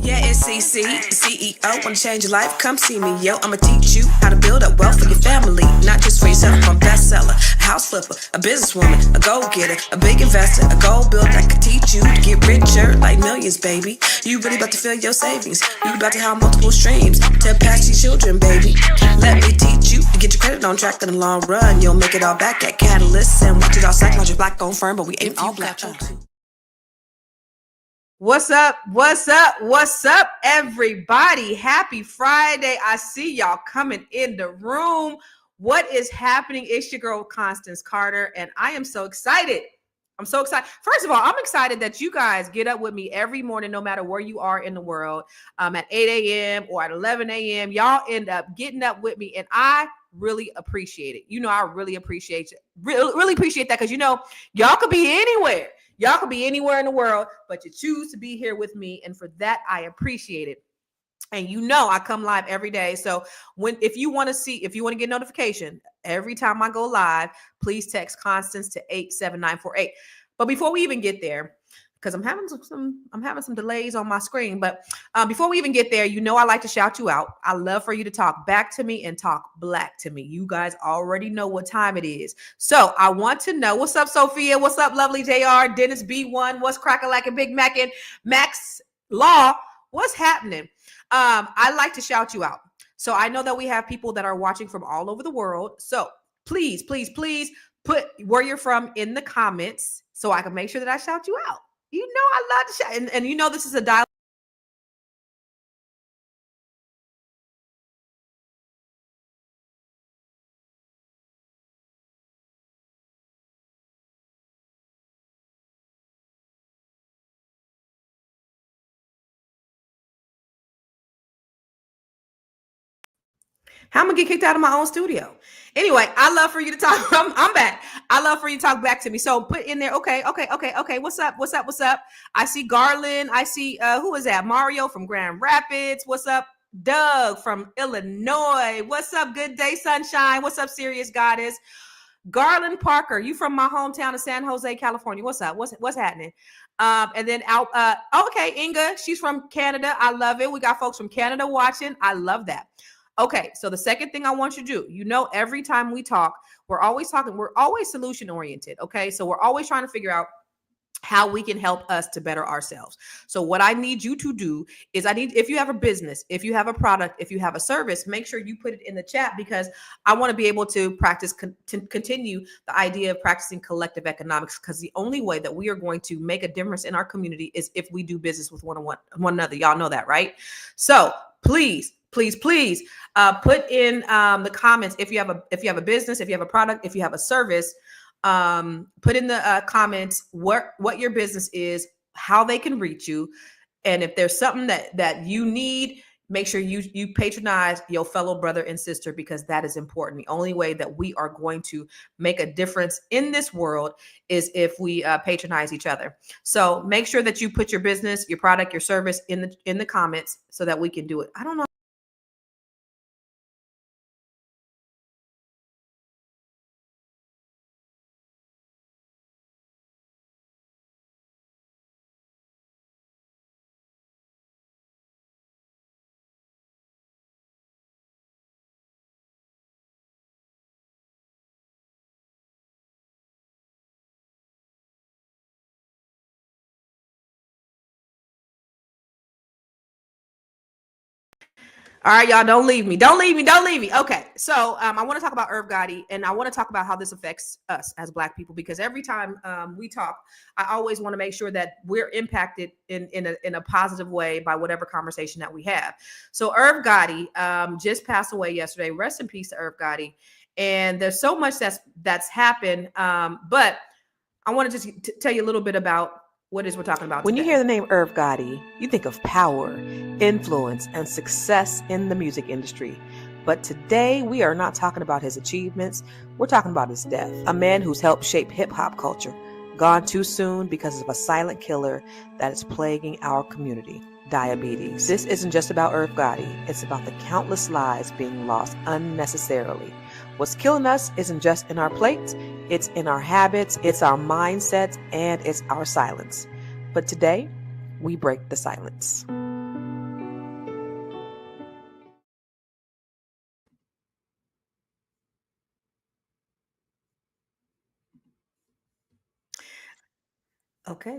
Yeah, it's CC, CEO. Wanna change your life? Come see me, yo. I'ma teach you how to build up wealth for your family, not just for yourself. I'm a bestseller, a house flipper, a businesswoman, a go-getter, a big investor, a gold builder that can teach you to get richer like millions, baby. You really about to fill your savings. You about to have multiple streams to pass your children, baby. Let me teach you to get your credit on track in the long run. You'll make it all back at Catalyst and watch it all psychology black-owned firm, but we ain't all black. What's up? What's up? What's up, everybody? Happy Friday. I see y'all coming in the room. What is happening? It's your girl, Constance Carter, and I am so excited. I'm so excited. First of all, I'm excited that you guys get up with me every morning, no matter where you are in the world, at 8 a.m. or at 11 a.m. Y'all end up getting up with me, and I really appreciate it. You know, I really appreciate it. Really appreciate that because, you know, y'all could be anywhere. Y'all could be anywhere in the world, but you choose to be here with me. And for that, I appreciate it. And you know, I come live every day. So if you want to get notification every time I go live, please text Constance to 87948. But before we even get there, because I'm having some delays on my screen. But before we even get there, you know, I like to shout you out. I love for you to talk back to me and talk black to me. You guys already know what time it is. So I want to know, what's up, Sophia? What's up, lovely JR? Dennis B1? What's cracking like a Big Mac and Max Law? What's happening? I like to shout you out. So I know that we have people that are watching from all over the world. So please, please, please put where you're from in the comments so I can make sure that I shout you out. You know, I love to shout. And you know, this is a dialogue. How I'm gonna get kicked out of my own studio. Anyway, I love for you to talk. I'm back. I love for you to talk back to me. So put in there. Okay. What's up? I see Garland. I see who is that? Mario from Grand Rapids. What's up? Doug from Illinois. What's up? Good day, sunshine. What's up, serious goddess? Garland Parker, you from my hometown of San Jose, California. What's up? What's happening? And then out. Okay, Inga, she's from Canada. I love it. We got folks from Canada watching. I love that. Okay, so the second thing I want you to do, you know, every time we talk, we're always solution oriented. Okay, so we're always trying to figure out how we can help us to better ourselves. So what I need you to do is if you have a business, if you have a product, if you have a service, make sure you put it in the chat because I want to be able to continue the idea of practicing collective economics, because the only way that we are going to make a difference in our community is if we do business with one another. Y'all know that, right? So please put in the comments if you have a business, if you have a product, if you have a service. Put in the comments what your business is, how they can reach you, and if there's something that you need, make sure you patronize your fellow brother and sister, because that is important. The only way that we are going to make a difference in this world is if we patronize each other. So make sure that you put your business, your product, your service in the comments so that we can do it. I don't know. All right, y'all, don't leave me. Okay, so I want to talk about Irv Gotti, and I want to talk about how this affects us as Black people, because every time we talk, I always want to make sure that we're impacted in a positive way by whatever conversation that we have. So Irv Gotti just passed away yesterday. Rest in peace to Irv Gotti. And there's so much that's happened, but I want to just tell you a little bit about what it is we're talking about When today. you hear the name Irv Gotti, you think of power, influence, and success in the music industry. But today, we are not talking about his achievements. We're talking about his death. A man who's helped shape hip-hop culture, gone too soon because of a silent killer that is plaguing our community: diabetes. This isn't just about Irv Gotti. It's about the countless lives being lost unnecessarily. What's killing us isn't just in our plates, it's in our habits, it's our mindsets, and it's our silence. But today, we break the silence. Okay.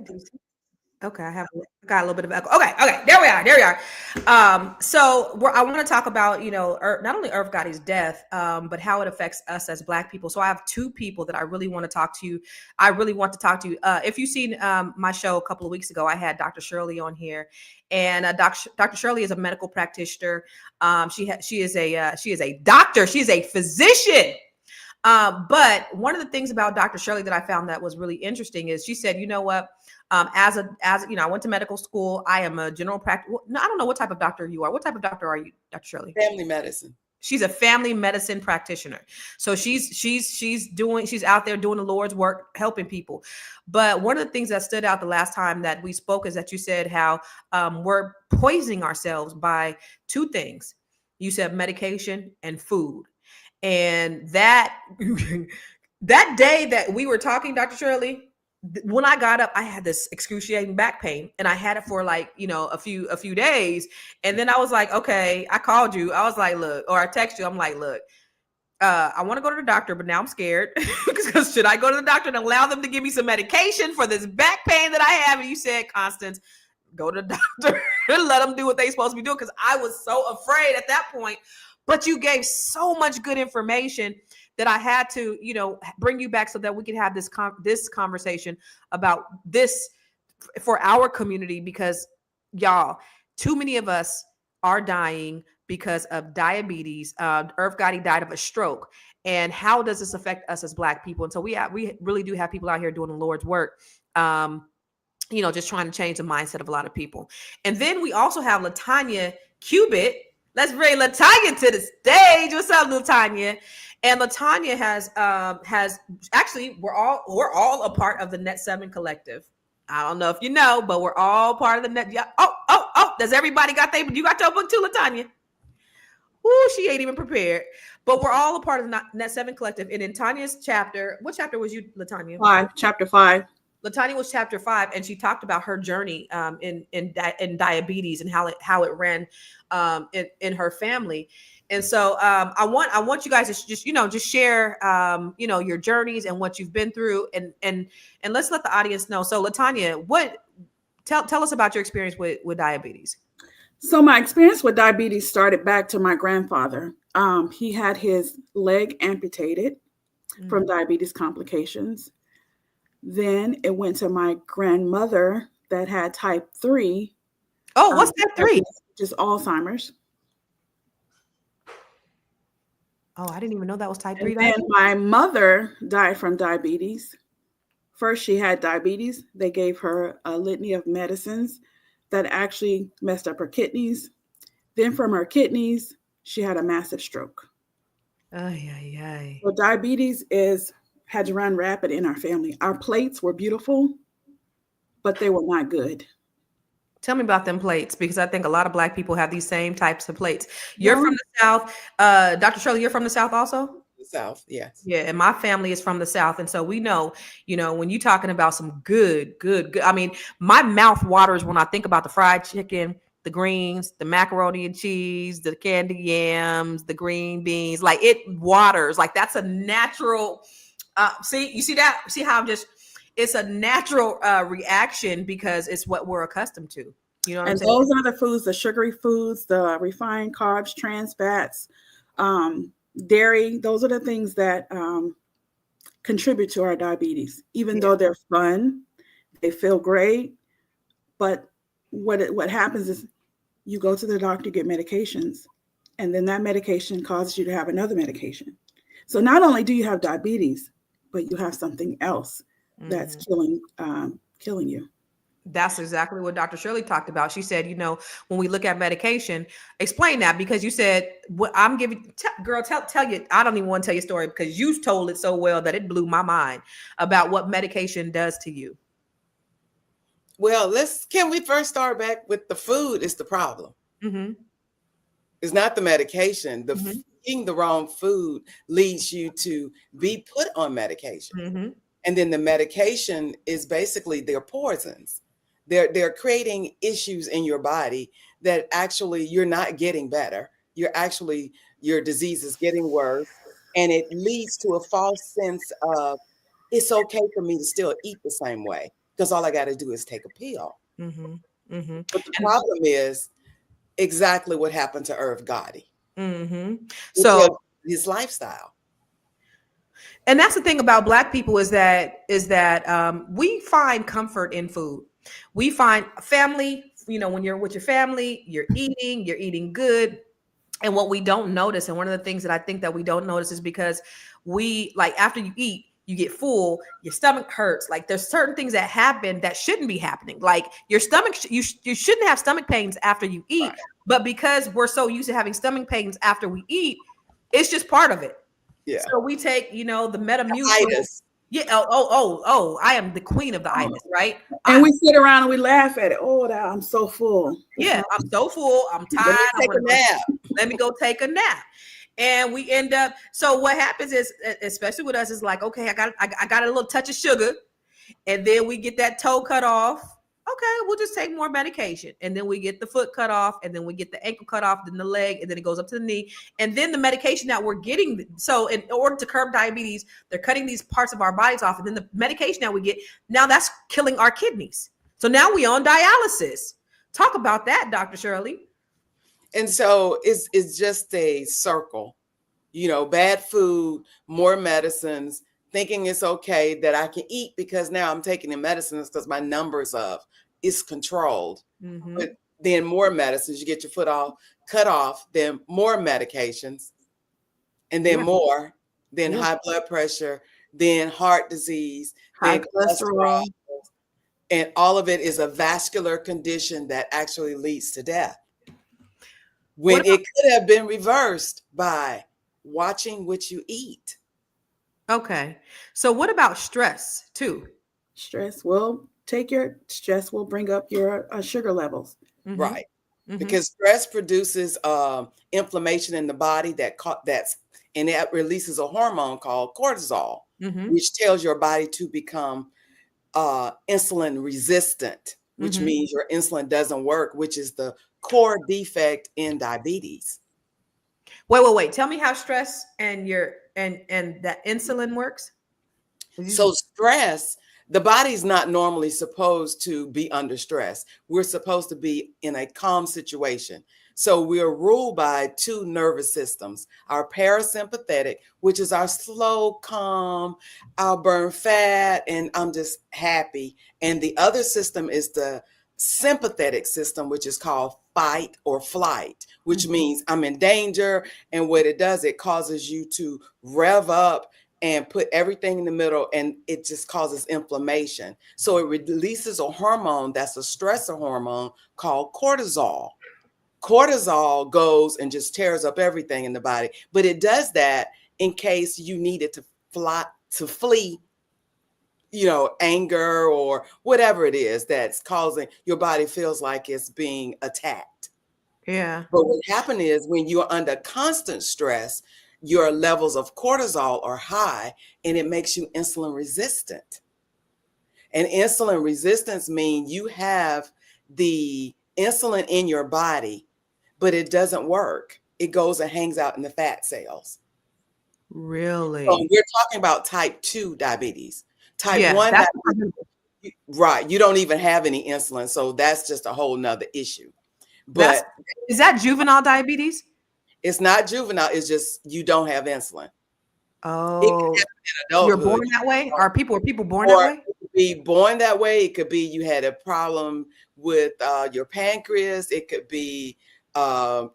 Okay, I got a little bit of echo. Okay, there we are. So I want to talk about, not only Irv Gotti's death, but how it affects us as Black people. So I have two people that I really want to talk to you. I really want to talk to you. If you've seen my show a couple of weeks ago, I had Dr. Shirley on here, and Dr. Shirley is a medical practitioner. She is a doctor. She is a physician. But one of the things about Dr. Shirley that I found that was really interesting is she said, you know what? As I went to medical school. I am a general practice. No, I don't know what type of doctor you are. What type of doctor are you, Dr. Shirley? Family medicine. She's a family medicine practitioner. So she's out there doing the Lord's work, helping people. But one of the things that stood out the last time that we spoke is that you said how we're poisoning ourselves by two things. You said medication and food. And that that day that we were talking, Dr. Shirley, when I got up, I had this excruciating back pain, and I had it for like, a few days. And then I was like, okay, I called you. I was like, look, or I texted you. I'm like, look, I want to go to the doctor, but now I'm scared because should I go to the doctor and allow them to give me some medication for this back pain that I have? And you said, Constance, go to the doctor and let them do what they're supposed to be doing. Cause I was so afraid at that point, but you gave so much good information that I had to, bring you back so that we could have this conversation about this for our community, because y'all, too many of us are dying because of diabetes. Irv Gotti died of a stroke. And how does this affect us as Black people? And so we really do have people out here doing the Lord's work, just trying to change the mindset of a lot of people. And then we also have LaTanya Cubit. Let's bring LaTanya to the stage. What's up, LaTanya? And LaTanya has actually, we're all a part of the Net7 Collective. I don't know if you know, but we're all part of the Net. Yeah. Oh, does everybody you got your book too, LaTanya? Ooh, she ain't even prepared. But we're all a part of the Net7 Collective. And in Tanya's chapter, what chapter was you, LaTanya? Chapter 5. LaTanya was chapter 5, and she talked about her journey in diabetes and how it ran in her family. And so I want you guys to just share your journeys and what you've been through, and let's let the audience know. So LaTanya, tell us about your experience with diabetes. So my experience with diabetes started back to my grandfather. He had his leg amputated from diabetes complications. Then it went to my grandmother that had type 3. Oh, what's type 3? Just Alzheimer's. Oh, I didn't even know that was type 3. And my mother died from diabetes. First, she had diabetes. They gave her a litany of medicines that actually messed up her kidneys. Then from her kidneys, she had a massive stroke. So diabetes had to run rapid in our family. Our plates were beautiful, but they were not good. Tell me about them plates, because I think a lot of Black people have these same types of plates. You're from the South. Dr. Shirley, you're from the South also? The South, yes. Yeah, and my family is from the South. And so we know, when you're talking about some good. I mean, my mouth waters when I think about the fried chicken, the greens, the macaroni and cheese, the candy yams, the green beans. Like, it waters. Like, that's a natural... see that? See how it's a natural reaction because it's what we're accustomed to. You know what I'm saying? And those are the foods, the sugary foods, the refined carbs, trans fats, dairy. Those are the things that contribute to our diabetes. Even though they're fun, they feel great. But what happens is you go to the doctor, get medications, and then that medication causes you to have another medication. So not only do you have diabetes, but you have something else that's killing you. That's exactly what Dr. Shirley talked about. She said, when we look at medication, explain that, because you said, what I'm giving, girl, tell you, I don't even want to tell your story because you told it so well that it blew my mind about what medication does to you. Well, can we first start back with the food is the problem. Mm-hmm. It's not the medication. Eating the wrong food leads you to be put on medication. Mm-hmm. And then the medication is basically they're poisons. They're creating issues in your body that actually you're not getting better. Your disease is getting worse. And it leads to a false sense of it's okay for me to still eat the same way. because all I got to do is take a pill. Mm-hmm. Mm-hmm. But the problem is exactly what happened to Irv Gotti. Mm-hmm. So So, his lifestyle. and that's the thing about Black people is that we find comfort in food. We find family. You know, when you're with your family, you're eating good. And what we don't notice, and one of the things that I think that we don't notice is because we, like, after you eat, you get full, your stomach hurts. Like, there's certain things that happen that shouldn't be happening. Like, your stomach, you shouldn't have stomach pains after you eat, Right. but because we're so used to having stomach pains after we eat, it's just part of it. Yeah. So we take, the Metamucil. Itis. Yeah. Oh, I am the queen of the itis, right? And we sit around and we laugh at it. Oh, I'm so full. Yeah, I'm so full. I'm Let tired. me take a nap. Let me go take a nap. And we end up, so what happens is, especially with us, is like, okay, I got a little touch of sugar, and then we get that toe cut off. Okay, we'll just take more medication. And then we get the foot cut off, and then we get the ankle cut off, then the leg, and then it goes up to the knee. And then the medication that we're getting, so in order to curb diabetes, they're cutting these parts of our bodies off. And then the medication that we get, now that's killing our kidneys. So now we on dialysis. Talk about that, Dr. Shirley. And so it's just a circle, bad food, more medicines, thinking it's okay that I can eat because now I'm taking the medicines because my numbers is controlled. Mm-hmm. But then more medicines, you get your foot cut off, then more medications, and then more, then high blood pressure, then heart disease, high then cholesterol. And all of it is a vascular condition that actually leads to death. When it could have been reversed by watching what you eat. Okay. So what about stress too? Stress will bring up your sugar levels. Mm-hmm. Right. Mm-hmm. Because stress produces inflammation in the body and it releases a hormone called cortisol, mm-hmm. which tells your body to become insulin resistant, which mm-hmm. means your insulin doesn't work, which is the core defect in diabetes. Wait. Tell me how stress and that insulin works. So stress, the body's not normally supposed to be under stress. We're supposed to be in a calm situation. So we're ruled by two nervous systems, our parasympathetic, which is our slow, calm, I'll burn fat and I'm just happy. And the other system is the sympathetic system, which is called fight or flight, which mm-hmm. means I'm in danger. And what it does, it causes you to rev up and put everything in the middle, and it just causes inflammation. So it releases a hormone that's a stressor hormone called cortisol. Cortisol goes and just tears up everything in the body, but it does that in case you needed to flee, anger or whatever it is that's causing your body feels like it's being attacked. Yeah. But what happens is when you're under constant stress, your levels of cortisol are high and it makes you insulin resistant. And insulin resistance means you have the insulin in your body, but it doesn't work. It goes and hangs out in the fat cells. Really? So we're talking about type 2 diabetes. Type 1 diabetes, right. You don't even have any insulin. So that's just a whole nother issue. But is that juvenile diabetes? It's not juvenile. It's just you don't have insulin. Oh, you're born that way? Are people born that way? It could be born that way. It could be you had a problem with your pancreas. It could be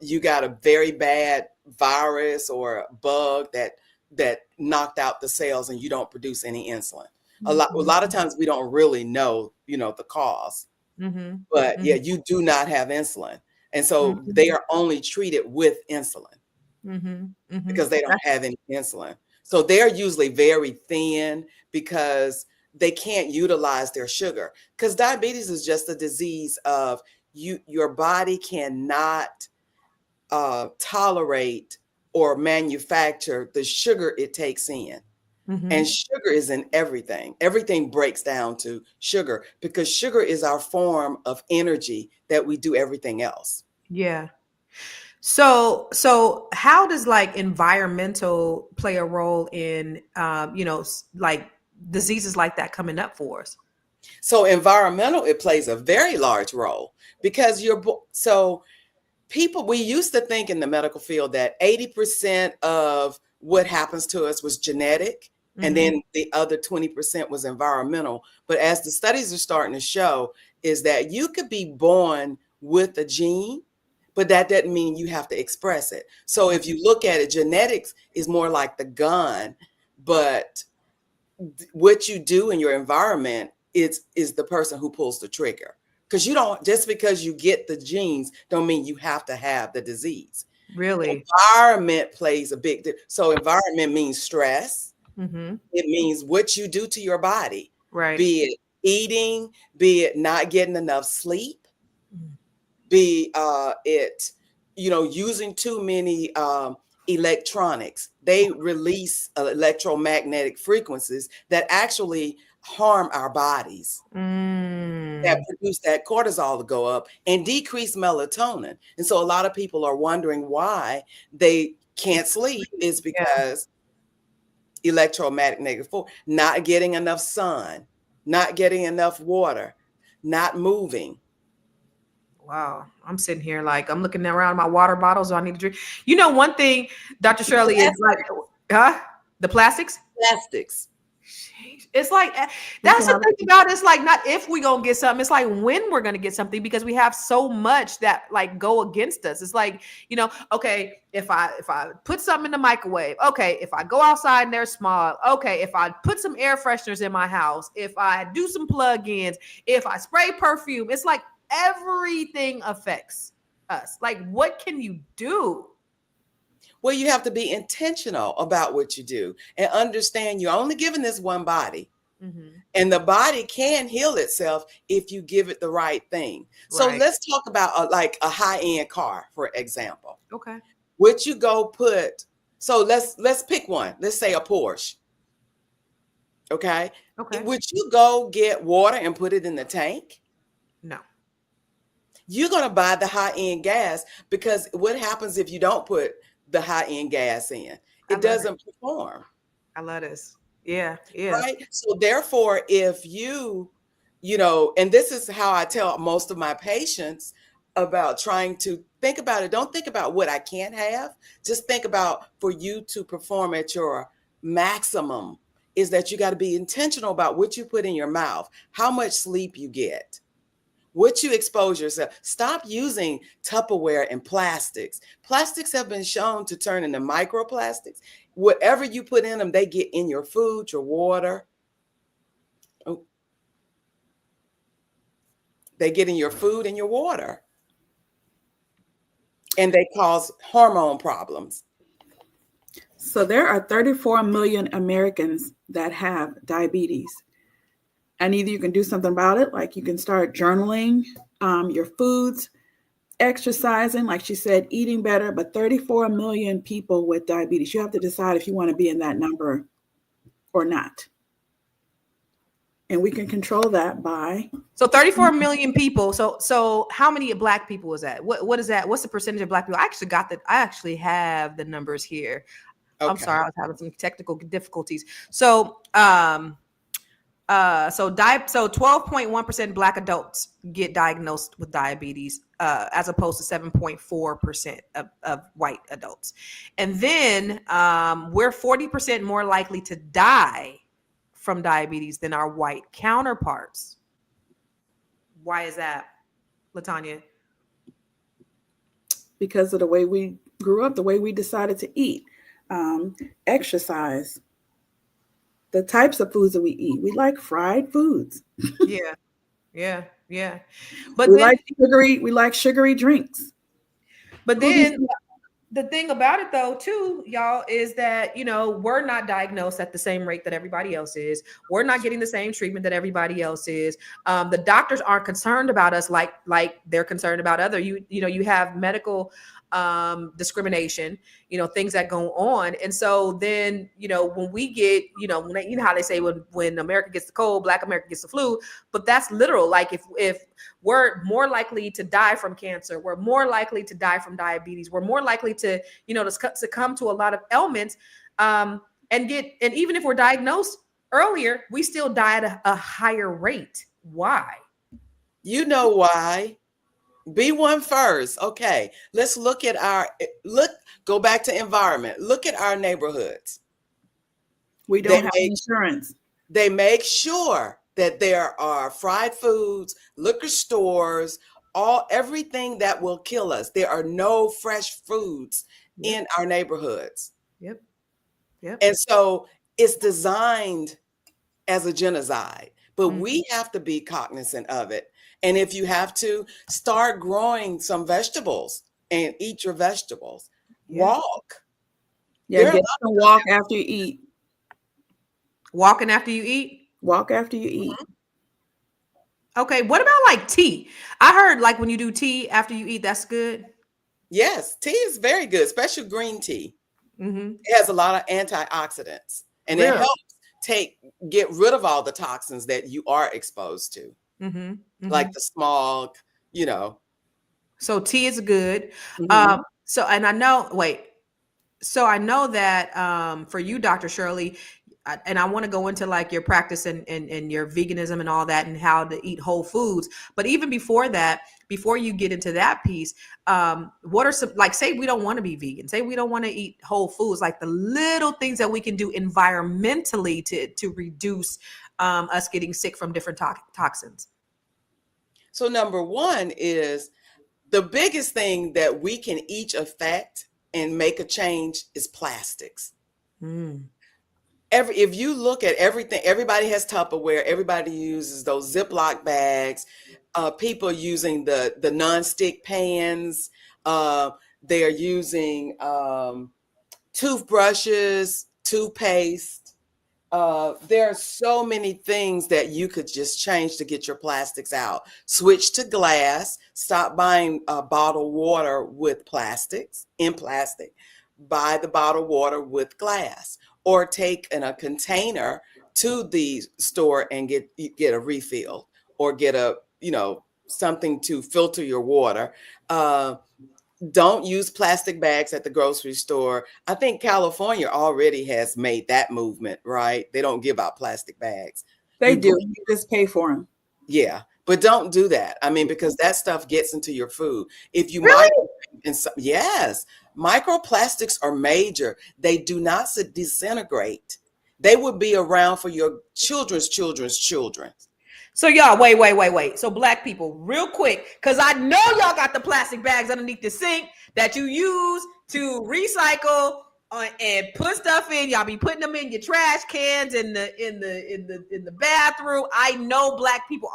you got a very bad virus or a bug that knocked out the cells and you don't produce any insulin. Mm-hmm. A lot of times we don't really know, the cause. Mm-hmm. But mm-hmm. yeah, you do not have insulin. And so mm-hmm. they are only treated with insulin mm-hmm. Mm-hmm. because they don't have any insulin. So they're usually very thin because they can't utilize their sugar. Because diabetes is just a disease of your body cannot tolerate or manufacture the sugar it takes in. Mm-hmm. And sugar is in everything. Everything breaks down to sugar because sugar is our form of energy that we do everything else. Yeah. So how does like environmental play a role in, like diseases like that coming up for us? So environmental, it plays a very large role because so people, we used to think in the medical field that 80% of what happens to us was genetic, and then the other 20% was environmental. But as the studies are starting to show, is that you could be born with a gene, but that doesn't mean you have to express it. So if you look at it, genetics is more like the gun, but what you do in your environment is the person who pulls the trigger. Because you don't, just because you get the genes don't mean you have to have the disease. Really? Environment plays a big so environment means stress. It means what you do to your body, Right. be it eating, be it not getting enough sleep, be it, using too many electronics. They release electromagnetic frequencies that actually harm our bodies, that produce that cortisol to go up and decrease melatonin. And so a lot of people are wondering why they can't sleep is because electromagnetic force, not getting enough sun, not getting enough water, not moving. Wow. I'm sitting here like I'm looking around my water bottles. I need to drink. One thing, Dr. Shirley, is like, the plastics? Plastics. It's like, that's the thing about it. It's like, not if we gonna get something, it's like when we're gonna get something, because we have so much that like go against us. It's like, okay, if I put something in the microwave, okay, if I go outside and there's smog, okay, if I put some air fresheners in my house, if I do some plug-ins, if I spray perfume, it's like everything affects us. Like, what can you do? Well, you have to be intentional about what you do and understand you're only given this one body. And the body can heal itself if you give it the right thing. So let's talk about like a high-end car, for example. Okay. Would you go put, so let's pick one. Let's say a Porsche. Okay. Would you go get water and put it in the tank? No. You're going to buy the high-end gas, because what happens if you don't put the high-end gas in? It doesn't perform. I love this. Yeah. Right. So therefore, if you and this is how I tell most of my patients about trying to think about it. Don't think about what I can't have. Just think about, for you to perform at your maximum, is that you got to be intentional about what you put in your mouth, how much sleep you get, what you expose yourself. Stop using Tupperware and plastics. Plastics have been shown to turn into microplastics. Whatever you put in them, they get in your food, your water. They get in your food and your water. And they cause hormone problems. So there are 34 million Americans that have diabetes. And either you can do something about it, like you can start journaling your foods, exercising, like she said, eating better, but 34 million people with diabetes. You have to decide if you want to be in that number or not. And we can control that by. So 34 million people. So how many Black people is that? What is that? What's the percentage of Black people? I actually have the numbers here. Okay. I'm sorry, I was having some technical difficulties. So 12.1% Black adults get diagnosed with diabetes, as opposed to 7.4% of white adults. And then we're 40% more likely to die from diabetes than our white counterparts. Why is that, LaTanya? Because of the way we grew up, the way we decided to eat, exercise, the types of foods that we eat. We like fried foods. Yeah. But we like sugary drinks. But then the thing about it, though, too, y'all, is that, we're not diagnosed at the same rate that everybody else is. We're not getting the same treatment that everybody else is. The doctors aren't concerned about us like they're concerned about other. You have medical discrimination, things that go on. And so then, when we get, how they say when America gets the cold, Black America gets the flu, but that's literal. Like if we're more likely to die from cancer, we're more likely to die from diabetes, we're more likely to, to succumb to a lot of ailments, and even if we're diagnosed earlier, we still die at a higher rate Why? You know why. Be one first. Okay, let's look at go back to environment. Look at our neighborhoods. We don't have insurance. They make sure that there are fried foods, liquor stores, everything that will kill us. There are no fresh foods in our neighborhoods. Yep. And so it's designed as a genocide, but we have to be cognizant of it. And if you have to, start growing some vegetables and eat your vegetables. Walk. Yeah, get up and walk after you eat. Walking after you eat? Walk after you eat. Okay, what about like tea? I heard like when you do tea after you eat, that's good. Yes, tea is very good, especially green tea. Mm-hmm. It has a lot of antioxidants, and it helps get rid of all the toxins that you are exposed to, like the smog, So tea is good. So I know that for you, Dr. Shirley, and I want to go into like your practice and your veganism and all that and how to eat whole foods. But even before that, before you get into that piece, what are some, like, say we don't want to be vegan, say we don't want to eat whole foods, like the little things that we can do environmentally to reduce us getting sick from different toxins? So number one is the biggest thing that we can each affect and make a change is plastics. If you look at everything, everybody has Tupperware, everybody uses those Ziploc bags, people using the non-stick pans, they're using toothbrushes, toothpaste. There are so many things that you could just change to get your plastics out. Switch to glass, stop buying bottled water with plastics, in plastic, buy the bottled water with glass. Or take in a container to the store and get a refill, or get something to filter your water. Don't use plastic bags at the grocery store. I think California already has made that movement, right? They don't give out plastic bags. They do. You just pay for them. Yeah, but don't do that. I mean, because that stuff gets into your food. If you yes, microplastics are major. They do not disintegrate. They would be around for your children's children. So y'all, wait. So black people, real quick, because I know y'all got the plastic bags underneath the sink that you use to recycle and put stuff in. Y'all be putting them in your trash cans in the bathroom. I know black people,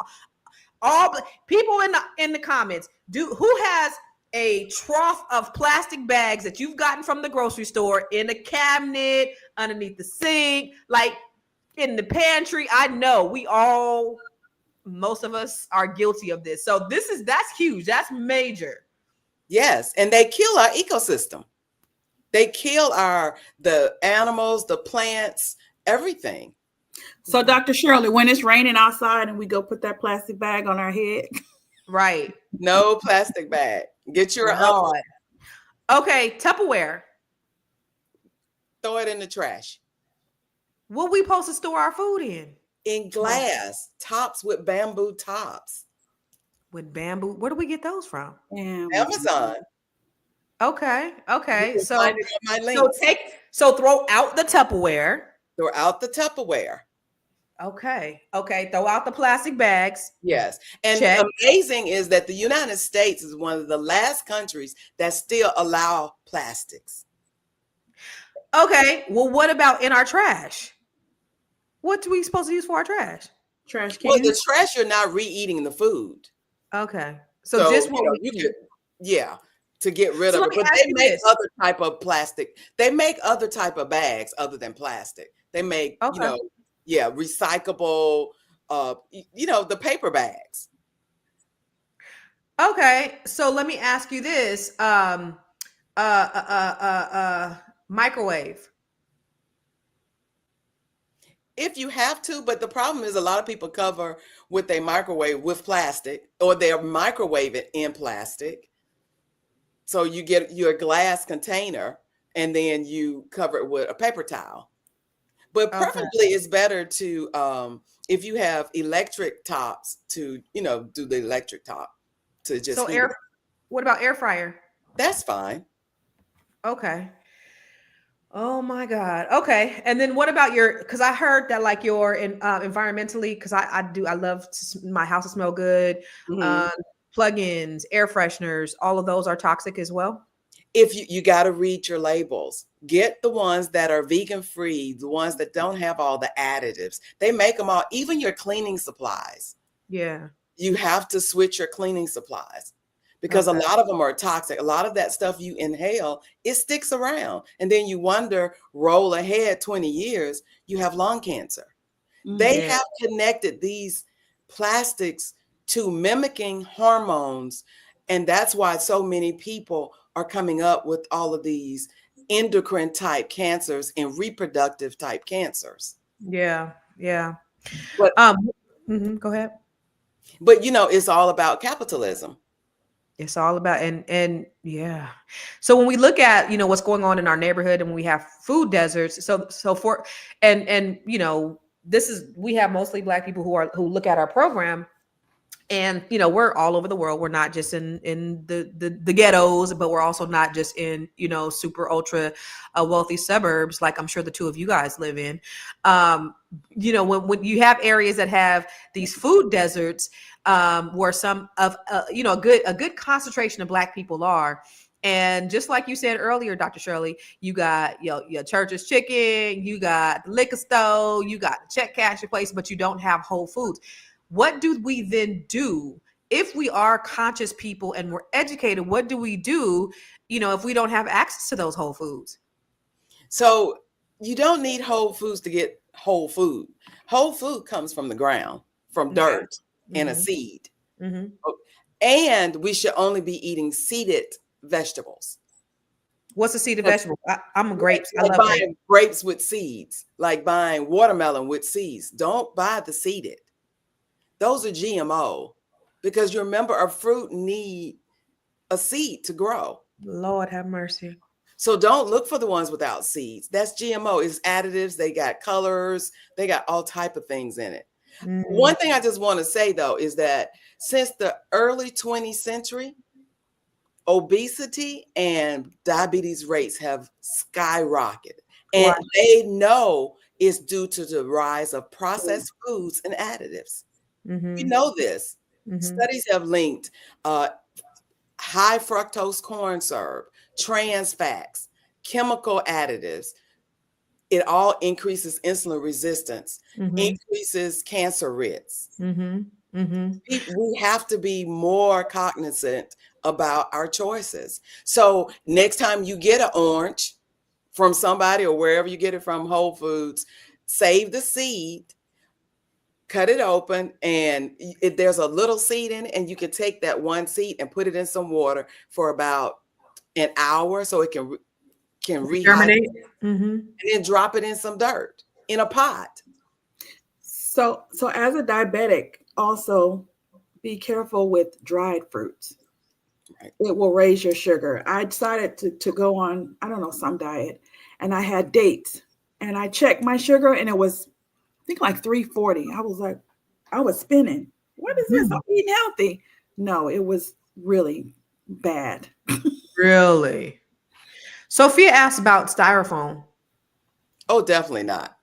all people in the comments, who has a trough of plastic bags that you've gotten from the grocery store in a cabinet, underneath the sink, like in the pantry. I know most of us are guilty of this. So that's huge. That's major. Yes, and they kill our ecosystem. They kill the animals, the plants, everything. So Dr. Shirley, when it's raining outside and we go put that plastic bag on our head. Right. No plastic bag. Get your own. Okay, Tupperware. Throw it in the trash. What we supposed to store our food in? In glass, tops with bamboo tops. With bamboo? Where do we get those from? Amazon. Okay. So throw out the Tupperware. Throw out the Tupperware. Okay. Throw out the plastic bags. Yes. And amazing is that the United States is one of the last countries that still allow plastics. Okay. Well, what about in our trash? What are we supposed to use for our trash? Trash cans? Well, the trash, you're not re-eating the food. Okay. So just what we eat. To get rid of it. But they make other type of plastic. They make other type of bags other than plastic. They make, recyclable, the paper bags. Okay. So let me ask you this. Microwave. If you have to, but the problem is a lot of people cover with their microwave with plastic, or they're microwave it in plastic. So you get your glass container and then you cover it with a paper towel. But Okay. preferably it's better to if you have electric tops to, do the electric top to just So heat it. what about air fryer? That's fine. Okay. Oh my God. Okay. And then what about because I heard that like your environmentally, because I love my house to smell good. Mhm. Um, Plugins, air fresheners, all of those are toxic as well. If you got to read your labels, get the ones that are vegan free, the ones that don't have all the additives. They make them all, even your cleaning supplies. Yeah. You have to switch your cleaning supplies because a Okay. lot of them are toxic. A lot of that stuff you inhale, it sticks around. And then you wonder, roll ahead 20 years, you have lung cancer. They Yeah. have connected these plastics to mimicking hormones. And that's why so many people are coming up with all of these endocrine type cancers and reproductive type cancers. Yeah. Yeah. But Um, go ahead. it's all about capitalism. It's all about and yeah. So when we look at what's going on in our neighborhood and we have food deserts, so for and this is we have mostly Black people who look at our program, and we're all over the world. We're not just in the ghettos, but we're also not just in super ultra wealthy suburbs like I'm sure the two of you guys live in. When you have areas that have these food deserts, where some of a good concentration of Black people are. And just like you said earlier, Dr. Shirley, you got your Church's Chicken, you got the liquor store, you got the check casher place, but you don't have Whole Foods. What do we then do if we are conscious people and we're educated? What do we do, if we don't have access to those Whole Foods? So you don't need Whole Foods to get whole food. Whole food comes from the ground, from Okay. dirt and a seed. Mm-hmm. And we should only be eating seeded vegetables. What's a seeded vegetable? I'm a grapes. I Like love grapes. buying grapes with seeds, like buying watermelon with seeds. Don't buy the seeded. Those are GMO because you remember a fruit need a seed to grow. Lord have mercy. So don't look for the ones without seeds. That's GMO. It's additives. They got colors. They got all type of things in it. One thing I just want to say though is that since the early 20th century, obesity and diabetes rates have skyrocketed. And they know it's due to the rise of processed foods and additives. We know this. Studies have linked high fructose corn syrup, trans fats, chemical additives. It all increases insulin resistance, increases cancer risks. We have to be more cognizant about our choices. So next time you get an orange from somebody or wherever you get it from, Whole Foods, save the seed, cut it open, and if there's a little seed in it, and you can take that one seed and put it in some water for about an hour so it can rehydrate, and then drop it in some dirt in a pot. So as a diabetic, also be careful with dried fruits. Right. It will raise your sugar. I decided to go on, I don't know, some diet, and I had dates, and I checked my sugar, and it was, I think, like 340. I was like, I was spinning. What is this? I'm eating healthy. No, it was really bad. Really? Sophia asked about styrofoam. Oh, definitely not.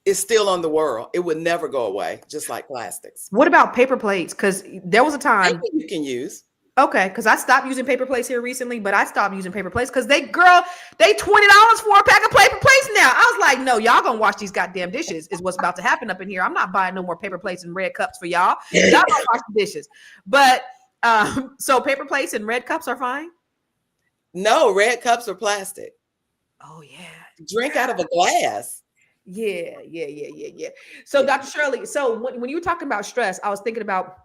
It's still on the world. It would never go away, just like plastics. What about paper plates? Because there was a time you can use. Okay, because I stopped using paper plates here recently, but I stopped using paper plates because they $20 for a pack of paper plates now. I was like, no, y'all gonna wash these goddamn dishes is what's about to happen up in here. I'm not buying no more paper plates and red cups for y'all. Y'all gonna wash the dishes. But so paper plates and red cups are fine? No, red cups are plastic. Oh yeah. Drink out of a glass. Yeah. So Dr. Shirley, so when you were talking about stress, I was thinking about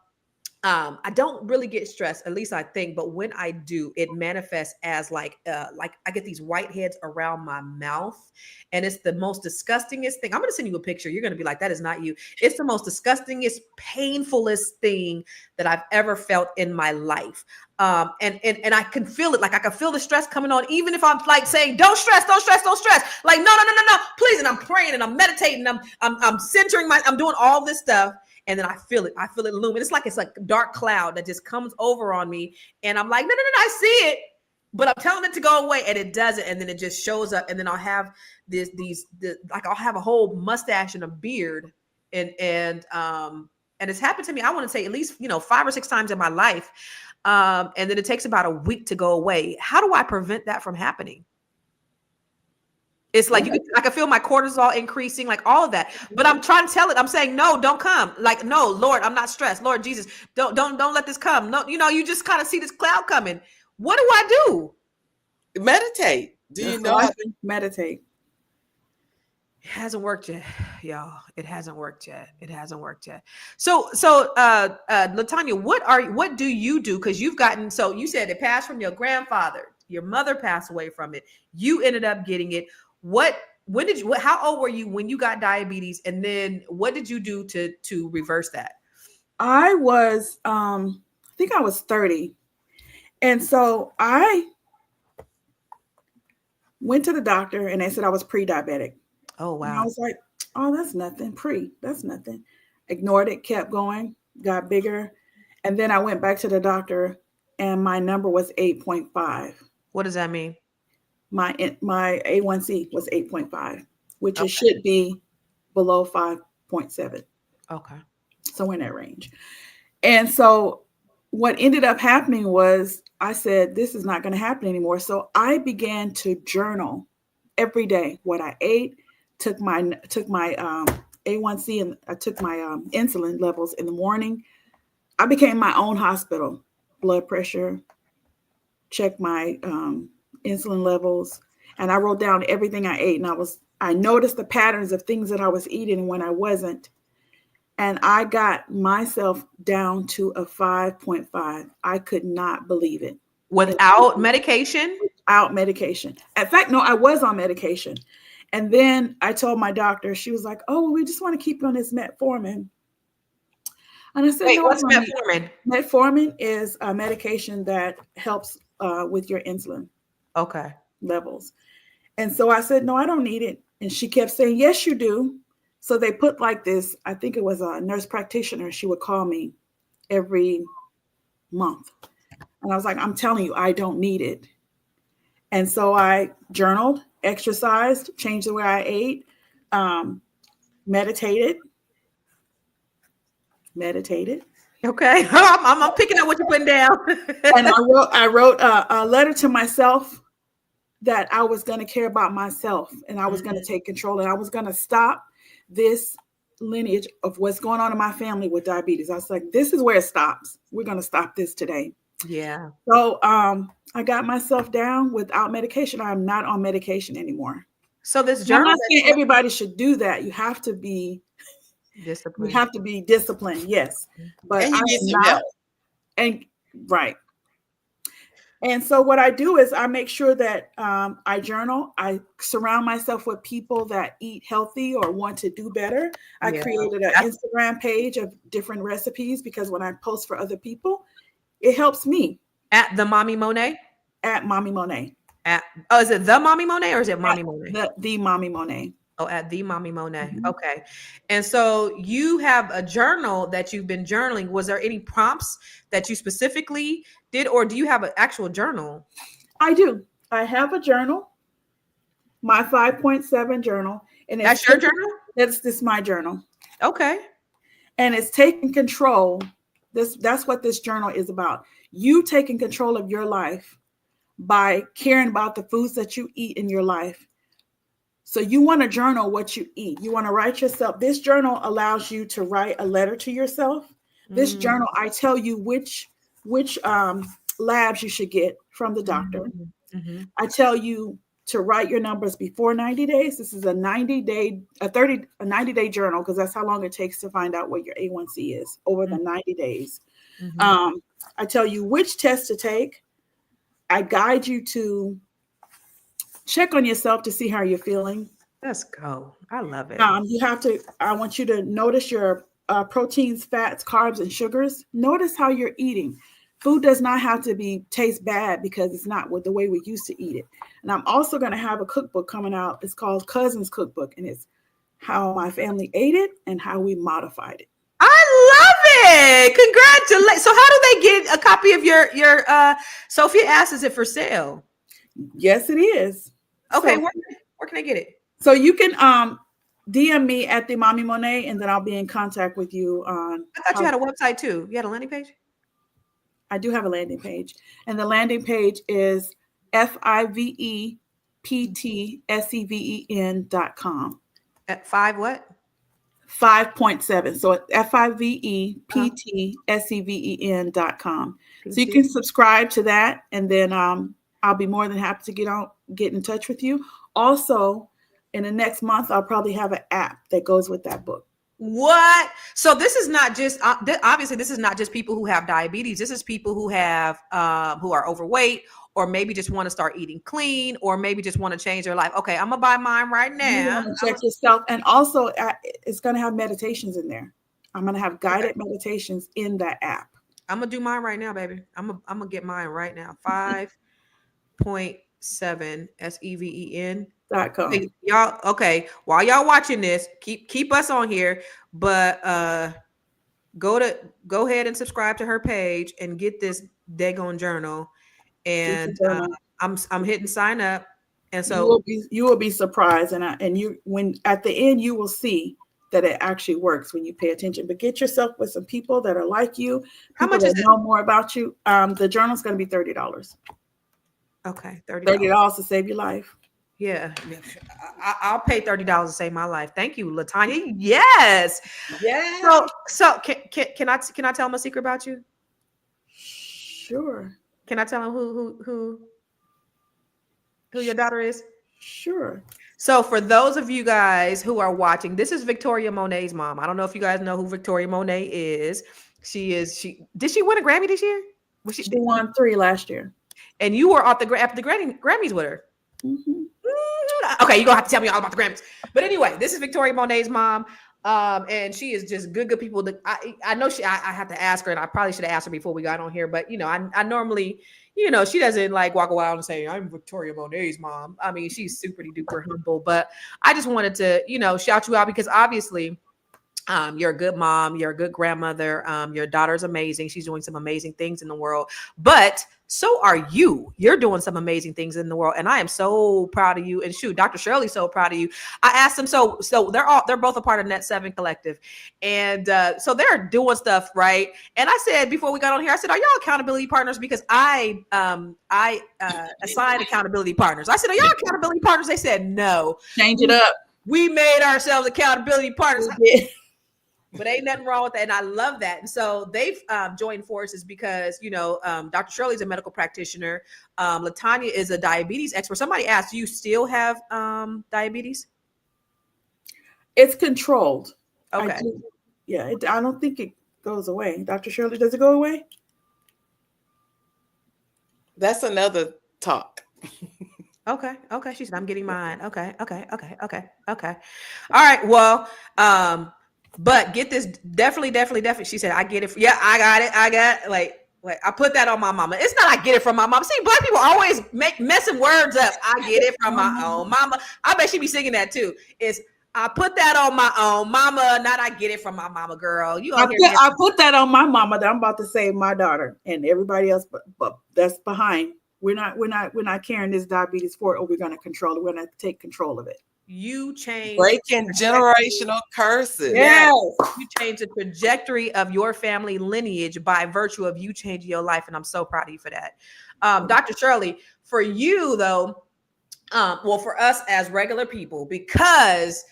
I don't really get stressed, at least I think, but when I do, it manifests as like I get these whiteheads around my mouth, and it's the most disgustingest thing. I'm gonna send you a picture. You're gonna be like, that is not you. It's the most disgustingest, painfulest thing that I've ever felt in my life. And I can feel it. Like I can feel the stress coming on, even if I'm like saying, don't stress, don't stress, don't stress. Like, no, please. And I'm praying and I'm meditating. I'm centering I'm doing all this stuff. And then I feel it loom. It's like a dark cloud that just comes over on me. And I'm like, no, I see it, but I'm telling it to go away, and it doesn't. And then it just shows up. And then I'll have I'll have a whole mustache and a beard. And it's happened to me, I want to say at least, 5 or 6 times in my life. And then it takes about a week to go away. How do I prevent that from happening? It's like I can feel my cortisol increasing, like all of that. But I'm trying to tell it. I'm saying, no, don't come. Like, no, Lord, I'm not stressed. Lord Jesus, don't let this come. No, you just kind of see this cloud coming. What do I do? Meditate. Do you know how to meditate? It hasn't worked yet, y'all. It hasn't worked yet. So, Latanya, what do you do? Because you've gotten, so you said it passed from your grandfather. Your mother passed away from it. You ended up getting it. How old were you when you got diabetes? And then what did you do to reverse that? I was, I think I was 30. And so I went to the doctor and they said I was pre-diabetic. Oh, wow. And I was like, oh, that's nothing. That's nothing. Ignored it, kept going, got bigger. And then I went back to the doctor and my number was 8.5. What does that mean? My A1C was 8.5, which it should be below 5.7. Okay. Somewhere in that range. And so what ended up happening was I said, this is not going to happen anymore. So I began to journal every day what I ate, took my A1C, and I took my insulin levels in the morning. I became my own hospital. Blood pressure, checked my insulin levels, and I wrote down everything I ate. And I noticed the patterns of things that I was eating and when I wasn't. And I got myself down to a 5.5. I could not believe it. Without medication? Without medication. In fact, no, I was on medication. And then I told my doctor, she was like, oh, well, we just want to keep you on this metformin. And I said, wait, no, what's metformin? Metformin is a medication that helps with your insulin levels. And so I said, no, I don't need it. And she kept saying, yes, you do. So they put like this, I think it was a nurse practitioner. She would call me every month. And I was like, I'm telling you, I don't need it. And so I journaled, exercised, changed the way I ate, meditated. Okay. I'm picking up what you're putting down. And I wrote a letter to myself that I was going to care about myself and I was going to take control and I was going to stop this lineage of what's going on in my family with diabetes. I was like, this is where it stops. We're going to stop this today. Yeah. So I got myself down without medication. I'm not on medication anymore. So this journal, I'm not saying everybody should do that. You have to be disciplined. You have to be disciplined. Yes. But and you need some help. And right. And so what I do is I make sure that I journal. I surround myself with people that eat healthy or want to do better. I created an Instagram page of different recipes because when I post for other people, it helps me. At the Mommy Monet? At Mommy Monet. Is it the Mommy Monet or is it Mommy Monet? The Mommy Monet. Oh, at the Mommy Monet. Mm-hmm. Okay. And so you have a journal that you've been journaling. Was there any prompts that you specifically did, or do you have an actual journal? I do. I have a journal, my 5.7 journal. And that's your journal? It's my journal. Okay. And it's taking control. That's what this journal is about. You taking control of your life by caring about the foods that you eat in your life. So you want to journal what you eat. You want to write yourself. This journal allows you to write a letter to yourself. This journal, I tell you which labs you should get from the doctor. Mm-hmm. I tell you to write your numbers before 90 days. This is a 90-day journal because that's how long it takes to find out what your A1C is over the 90 days. I tell you which test to take. I guide you to check on yourself to see how you're feeling. Let's go. I love it. I want you to notice your proteins, fats, carbs, and sugars. Notice how you're eating. Food does not have to taste bad because it's not the way we used to eat it. And I'm also going to have a cookbook coming out. It's called Cousin's Cookbook, and it's how my family ate it and how we modified it. I love it. Congratulations. So how do they get a copy of your Sophia asks, is it for sale? Yes, it is. Okay, so, where can I get it? So you can DM me at the Mommy Monet, and then I'll be in contact with you on. I thought you had a website too. You had a landing page? I do have a landing page, and the landing page is FIVEPTSEVEN.com. At 5 what? 5.7. So FIVEPTSEVEN.com. So you can subscribe to that, and then I'll be more than happy to get in touch with you. Also, in the next month, I'll probably have an app that goes with that book. What? So this is not just obviously this is not just people who have diabetes. This is people who have who are overweight, or maybe just want to start eating clean, or maybe just want to change their life. Okay, I'm gonna buy mine right now. You want to check yourself, and also it's gonna have meditations in there. I'm gonna have guided meditations in that app. I'm gonna do mine right now, baby. I'm gonna get mine right now. 5.7 SEVEN. .com. Y'all, okay, while y'all watching this, keep us on here, but go ahead and subscribe to her page and get this daggone journal. And I'm hitting sign up, and so you will be surprised, and you when at the end you will see that it actually works when you pay attention. But get yourself with some people that are like you. How much is it? Know more about you. The journal's going to be $30. Okay, $30 to save your life. Yeah, I'll pay $30 to save my life. Thank you, Latanya. Yes. Yeah. So can I tell them a secret about you? Sure. Can I tell them who your daughter is? Sure. So for those of you guys who are watching, this is Victoria Monet's mom. I don't know if you guys know who Victoria Monet is. Did she win a Grammy this year? She won 3 last year. And you were at the Grammys with her. Mm-hmm. Okay, you're gonna have to tell me all about the Grammys. But anyway, this is Victoria Monet's mom. And she is just good people. I know I have to ask her, and I probably should have asked her before we got on here, but I normally, she doesn't like walk around and say, I'm Victoria Monet's mom. I mean, she's super duper humble, but I just wanted to, shout you out because obviously you're a good mom, you're a good grandmother, your daughter's amazing. She's doing some amazing things in the world, but so are you. You're doing some amazing things in the world, and I am so proud of you. And shoot, Dr. Shirley's so proud of you. I asked them, so they're both a part of Net7 Collective, and so they're doing stuff right. And I said before we got on here, I said, "Are y'all accountability partners?" Because I assigned accountability partners. I said, "Are y'all accountability partners?" They said, "No." Change it up. We made ourselves accountability partners. But ain't nothing wrong with that. And I love that. And so they've joined forces because, Dr. Shirley's a medical practitioner. Latanya is a diabetes expert. Somebody asked, do you still have diabetes? It's controlled. Okay. I don't think it goes away. Dr. Shirley, does it go away? That's another talk. Okay. She said, I'm getting mine. Okay. All right. Well, but get this, definitely. She said, I get it. Yeah, I got it. Like I put that on my mama. It's not I get it from my mama. See, Black people always messing words up. I get it from my own mama. I bet she be singing that too. It's I put that on my own mama, not I get it from my mama, girl. I put that on my mama that I'm about to save my daughter and everybody else, but that's behind. We're not carrying this diabetes forward, or we're going to control it. We're going to take control of it. You change breaking generational curses. Yes. You change the trajectory of your family lineage by virtue of you changing your life. And I'm so proud of you for that. Dr. Shirley, for you though, for us as regular people, because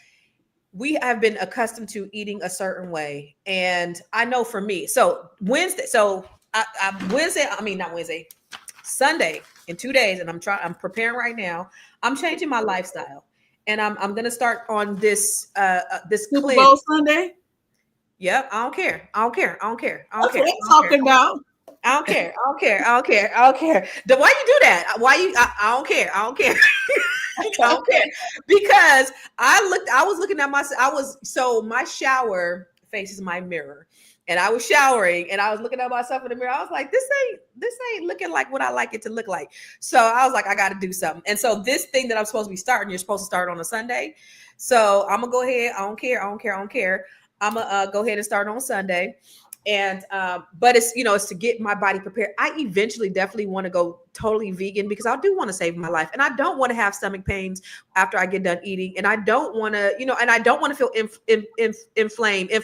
we have been accustomed to eating a certain way. And I know for me, Sunday in 2 days. And I'm preparing right now. I'm changing my lifestyle. And I'm gonna start on this Super Bowl Sunday. Yep. I don't care. I don't care. I don't care. I don't That's care. what I'm talking about. I don't care. I don't care. I don't care. I don't care. Why you do that? Why you? I don't care. I don't care. I don't care because I was looking at myself. So my shower faces my mirror, and I was showering, and I was looking at myself in the mirror. I was like, this ain't looking like what I like it to look like. So I was like, I got to do something. And so this thing that I'm supposed to be starting, you're supposed to start on a Sunday. So I'm gonna go ahead. I don't care. I don't care. I don't care. I'm gonna go ahead and start on Sunday. And but it's it's to get my body prepared. I eventually definitely want to go totally vegan because I do want to save my life, and I don't want to have stomach pains after I get done eating, and I don't want to and I don't want to feel inflamed. I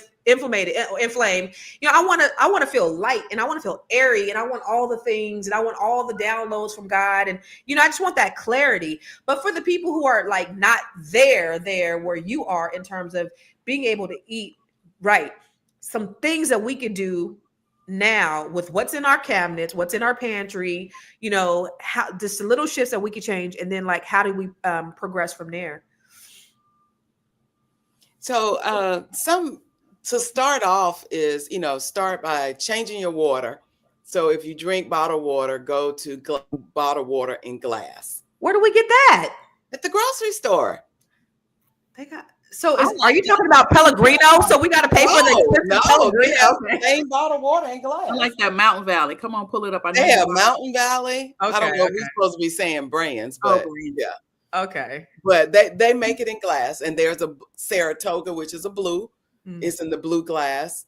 want to feel light, and I want to feel airy, and I want all the things, and I want all the downloads from God, and I just want that clarity. But for the people who are like not there where you are in terms of being able to eat right, some things that we could do now with what's in our cabinets, what's in our pantry, how just little shifts that we could change. And then like, how do we progress from there? So to start off is, start by changing your water. So if you drink bottled water, go to bottled water in glass. Where do we get that? At the grocery store. Are you talking about Pellegrino? So we got to pay for the Pellegrino. Same bottled water in glass. I like that Mountain Valley. Come on, pull it up. They have Mountain Valley. Okay, I don't know if we're supposed to be saying brands, but yeah. Okay. But they make it in glass, and there's a Saratoga, which is a blue. It's in the blue glass.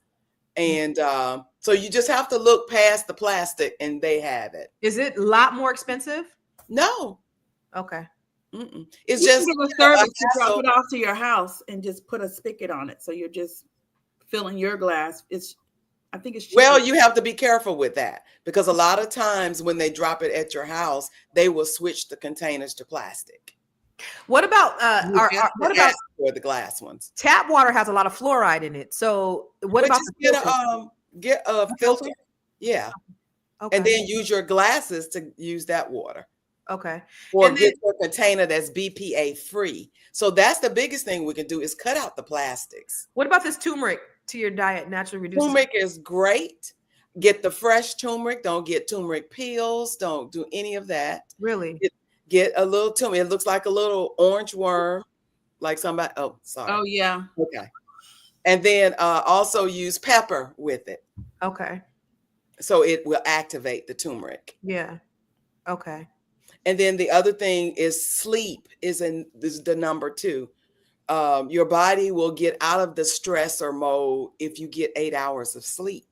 And so you just have to look past the plastic, and they have it. Is it a lot more expensive? No. Okay. It's just a service to drop it off to your house and just put a spigot on it. So you're just filling your glass. I think it's cheaper. Well, you have to be careful with that because a lot of times when they drop it at your house, they will switch the containers to plastic. What about for the glass ones? Tap water has a lot of fluoride in it. So what about get a filter? Yeah. Okay. And then use your glasses to use that water. Okay. Or get a container that's BPA free. So that's the biggest thing we can do is cut out the plastics. What about this turmeric to your diet? Naturally reduces. Turmeric is great. Get the fresh turmeric. Don't get turmeric peels. Don't do any of that. Really? Get a little turmeric. It looks like a little orange worm, like somebody. Oh, sorry. Oh, yeah. Okay. And then also use pepper with it. Okay. So it will activate the turmeric. Yeah. Okay. And then the other thing is sleep is the number 2. Your body will get out of the stressor mode if you get 8 hours of sleep.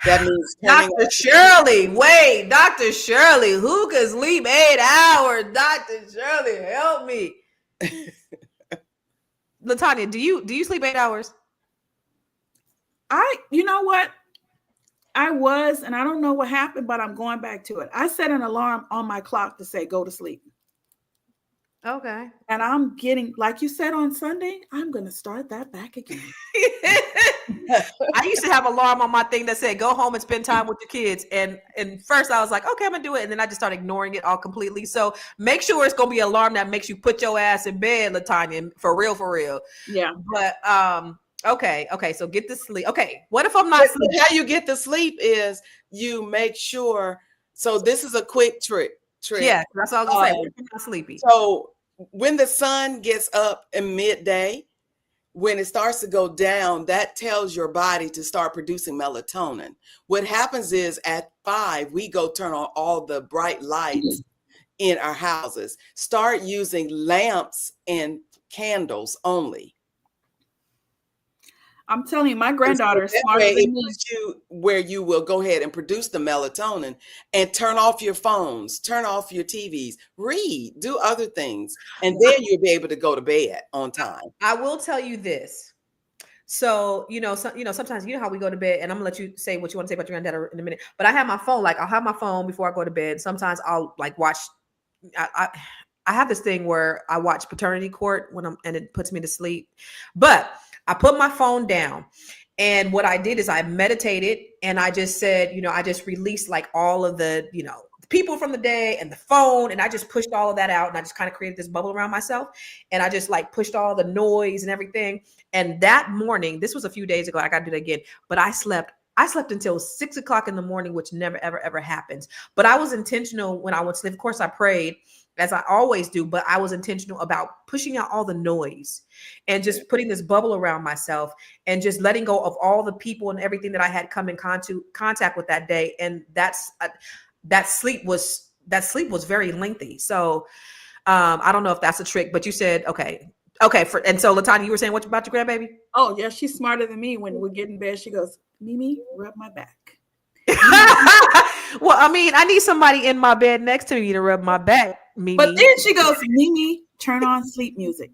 That means Dr. Shirley, wait, Dr. Shirley, who can sleep 8 hours? Dr. Shirley, help me. LaTanya, do you sleep 8 hours? You know what? I was, and I don't know what happened, but I'm going back to it. I set an alarm on my clock to say, go to sleep. Okay. And I'm getting, like you said on Sunday, I'm going to start that back again. I used to have an alarm on my thing that said, go home and spend time with your kids. And first I was like, okay, I'm going to do it. And then I just started ignoring it all completely. So make sure it's going to be an alarm that makes you put your ass in bed, LaTanya, for real. Yeah. But, okay. So get to sleep. Okay. What if I'm not sleeping? How you get to sleep is you make sure. So this is a quick trick. Yeah, that's all I was going to say. What if I'm not sleepy? So when the sun gets up in midday, when it starts to go down, that tells your body to start producing melatonin. What happens is at 5, we go turn on all the bright lights in our houses. Start using lamps and candles only. I'm telling you, my granddaughter is smarter than me. Where you will go ahead and produce the melatonin and turn off your phones, turn off your TVs, read, do other things, and then you'll be able to go to bed on time. I will tell you this. So, sometimes how we go to bed, and I'm gonna let you say what you want to say about your granddaughter in a minute. But I have my phone, I'll have my phone before I go to bed. Sometimes I'll watch. I have this thing where I watch Paternity Court and it puts me to sleep, but I put my phone down, and what I did is I meditated, and I just said, I just released all of the, people from the day and the phone, and I just pushed all of that out, and I just kind of created this bubble around myself, and I just like pushed all the noise and everything. And that morning, this was a few days ago, I got to do that again, but I slept until 6 o'clock in the morning, which never, ever, ever happens. But I was intentional when I went to sleep. Of course, I prayed, as I always do, but I was intentional about pushing out all the noise and just putting this bubble around myself and just letting go of all the people and everything that I had come in contact with that day. And that sleep was very lengthy. So I don't know if that's a trick, but you said, okay. And so LaTanya, you were saying what about your grandbaby? Oh yeah, she's smarter than me. When we get in bed, she goes, Mimi, rub my back. Well, I mean, I need somebody in my bed next to me to rub my back, Mimi. But then she goes, Mimi, turn on sleep music.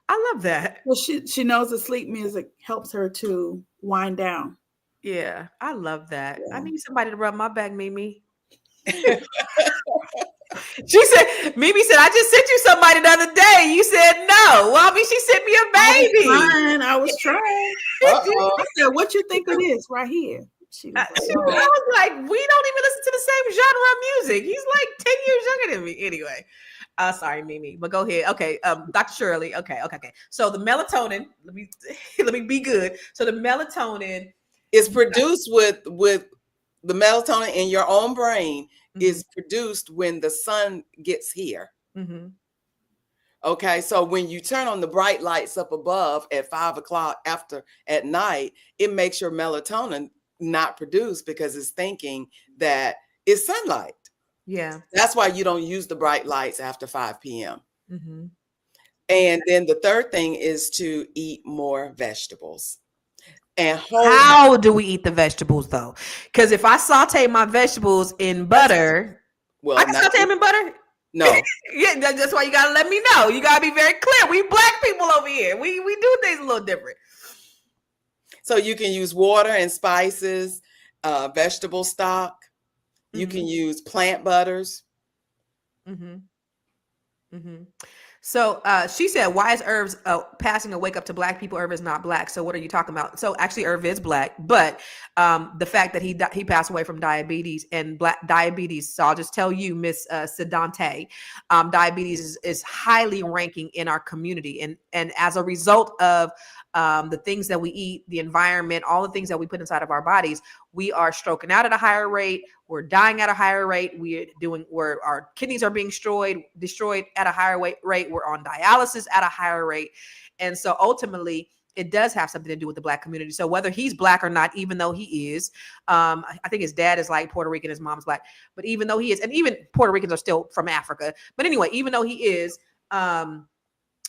I love that. Well, she knows the sleep music helps her to wind down. Yeah, I love that. Yeah. I need somebody to rub my back, Mimi. Mimi said, I just sent you somebody the other day. You said no. Well, I mean, she sent me a baby. I was trying. I said, what you think of this right here? I was like, we don't even listen to the same genre of music. He's like 10 years younger than me. Anyway, sorry, Mimi, but go ahead. Okay, Dr. Shirley. Okay. So the melatonin, let me be good. So the melatonin is produced with the melatonin in your own brain is produced when the sun gets here. Mm-hmm. Okay, so when you turn on the bright lights up above at 5 o'clock at night, it makes your melatonin not produced because it's thinking that it's sunlight. Yeah. That's why you don't use the bright lights after 5 p.m. Mm-hmm. And then the third thing is to eat more vegetables. And how do we eat the vegetables though? Because if I saute my vegetables in butter, I can saute them in butter. No. Yeah, that's why you gotta let me know. You gotta be very clear. We black people over here. We do things a little different. So you can use water and spices, vegetable stock. Mm-hmm. You can use plant butters. Mm-hmm. Mm-hmm. So she said, why is Irv's passing a wake up to black people? Irv is not black. So what are you talking about? So actually Irv is black, but the fact that he passed away from diabetes and diabetes. So I'll just tell you, Miss Sedante, diabetes is highly ranking in our community. And as a result of the things that we eat, the environment, all the things that we put inside of our bodies, we are stroking out at a higher rate. We're dying at a higher rate. Our kidneys are being destroyed at a higher rate. We're on dialysis at a higher rate. And so ultimately, it does have something to do with the black community. So whether he's black or not, even though he is, I think his dad is like Puerto Rican, his mom's black, but even though he is, and even Puerto Ricans are still from Africa. But anyway, even though he is,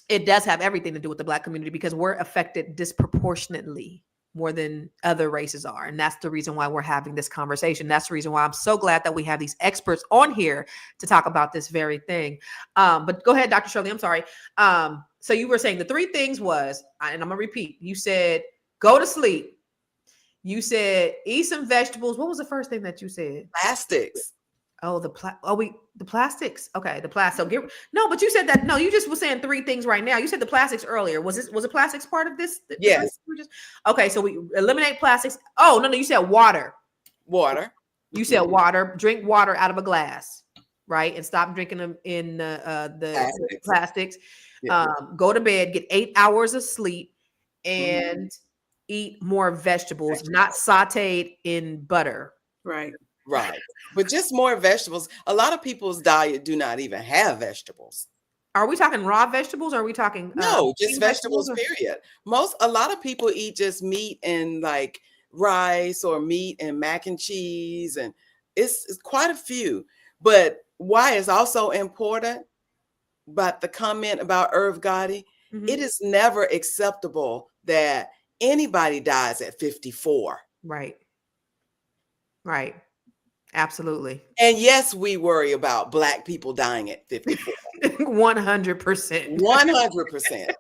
it does have everything to do with the black community because we're affected disproportionately more than other races are. And that's the reason why we're having this conversation. That's the reason why I'm so glad that we have these experts on here to talk about this very thing. But go ahead, Dr. Shirley, I'm sorry. So you were saying the three things was, and I'm gonna repeat, you said, go to sleep. You said, eat some vegetables. What was the first thing that you said? Plastics. Oh, the plastics. Okay, the plastic. So but you said that. No, you just were saying three things right now. You said the plastics earlier. Was the plastics part of this? Yes. Okay, so we eliminate plastics. Oh, no, you said water. Water. You said water. Drink water out of a glass, right? And stop drinking them in the plastics. Yeah. Go to bed. Get 8 hours of sleep, and eat more vegetables, not sautéed in butter. Right. Right. But just more vegetables. A lot of people's diet do not even have vegetables. Are we talking raw vegetables or are we talking no, just vegetables, period. A lot of people eat just meat and like rice or meat and mac and cheese, and it's quite a few. But why is also important, but the comment about Irv Gotti, it is never acceptable that anybody dies at 54. Right. Right. Absolutely. And yes, we worry about Black people dying at 54. 100%. 100%.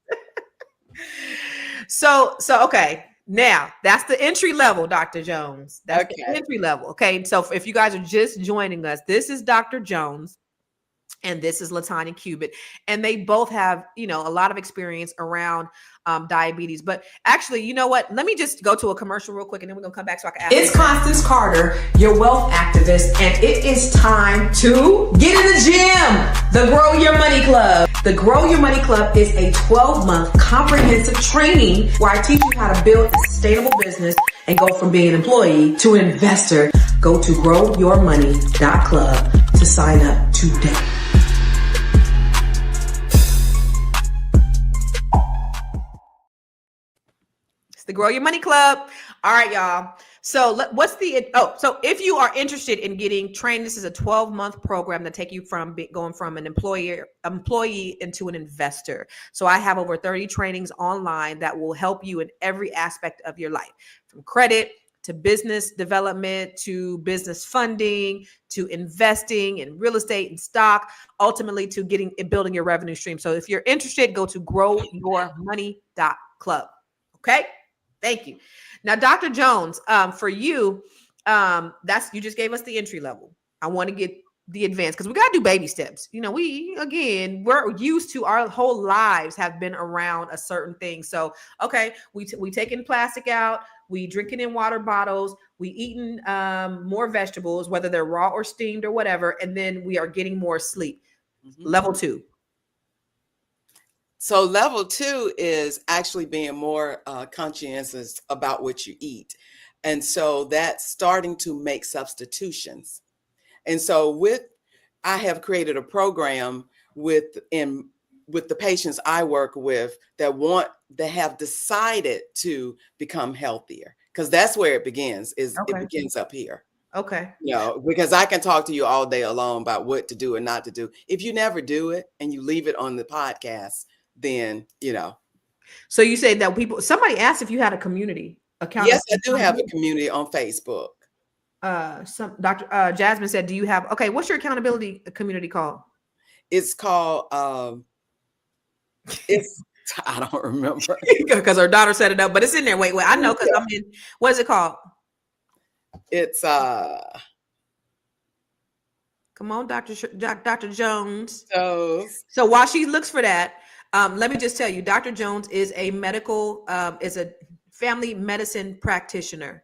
So okay. Now that's the entry level, Dr. Jones. That's the entry level. Okay. So if you guys are just joining us, this is Dr. Jones. and this is Latanya Cubit, and they both have, you know, a lot of experience around diabetes. But actually, you know what? Let me just go to a commercial real quick, and then we're gonna come back so I can ask. It's Constance Carter, your wealth activist, and it is time to get in the gym. The Grow Your Money Club. The Grow Your Money Club is a 12-month comprehensive training where I teach you how to build a sustainable business and go from being an employee to an investor. Go to growyourmoney.club to sign up today. The Grow Your Money Club. All right, y'all. So so if you are interested in getting trained, this is a 12-month program that take you from going from an employee into an investor. So I have over 30 trainings online that will help you in every aspect of your life, from credit to business development, to business funding, to investing in real estate and stock, ultimately to building your revenue stream. So if you're interested, go to growyourmoney.club. Okay. Thank you. Now, Dr. Jones, for you, you just gave us the entry level. I want to get the advanced because we got to do baby steps. You know, we're used to, our whole lives have been around a certain thing. So, okay, we taking plastic out, we drinking in water bottles, we eating more vegetables, whether they're raw or steamed or whatever, and then we are getting more sleep. Mm-hmm. Level 2. So level 2 is actually being more conscientious about what you eat. And so that's starting to make substitutions. And so I have created a program with the patients I work with that have decided to become healthier, because that's where it begins, It begins up here. Okay. You know, because I can talk to you all day long about what to do and not to do. If you never do it and you leave it on the podcast, then, you know. So you say that somebody asked if you had a community account. Yes, I do have a community on Facebook. Dr. Jasmine said, do you have, okay, what's your accountability community called? It's called, I don't remember. Because her daughter set it up, but it's in there. Wait, I know, because I'm in, what is it called? It's, come on, Dr. Jones. So while she looks for that, let me just tell you, Dr. Jones is a family medicine practitioner.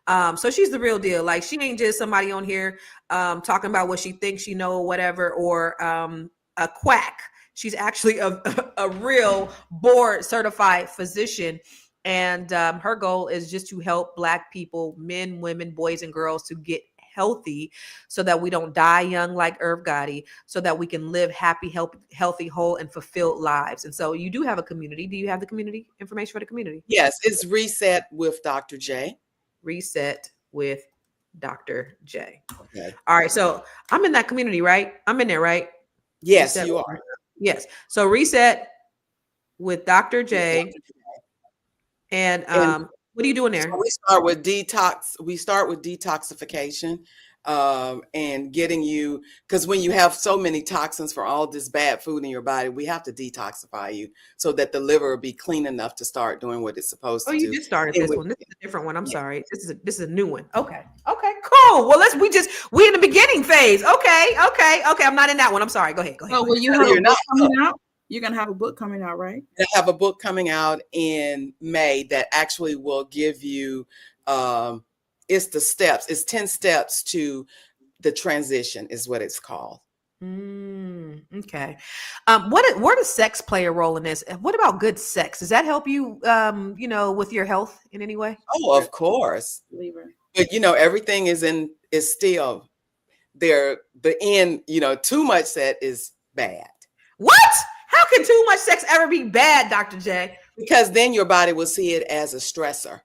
So she's the real deal. Like, she ain't just somebody on here talking about what she thinks she know or whatever, or a quack. She's actually a real board certified physician. And her goal is just to help Black people, men, women, boys, and girls, to get healthy so that we don't die young like Irv Gotti, so that we can live happy, healthy, whole, and fulfilled lives. And so you do have a community. Do you have the community information for the community? Yes, it's Reset with Dr. J. Reset with Dr. J. Okay. All right. So I'm in that community, right? I'm in there, right? Yes, you are. Yes. So Reset with Dr. J. And what are you doing there? So we start with detox. We start with detoxification, and getting you, because when you have so many toxins for all this bad food in your body, we have to detoxify you so that the liver will be clean enough to start doing what it's supposed to do. Oh, you just started this one. This is a different one. I'm sorry. This is a new one. Okay. Okay, cool. Well, we in the beginning phase. Okay. I'm not in that one. I'm sorry. Go ahead. Oh, well, you have a book coming out? You're going to have a book coming out, right? I have a book coming out in May that actually will give you, it's the steps. It's 10 steps to the transition is what it's called. Okay. Where does sex play a role in this? What about good sex? Does that help you, with your health in any way? Oh, of course. But, everything is still there. The end, too much sex is bad. What? How can too much sex ever be bad, Dr. J? Because then your body will see it as a stressor.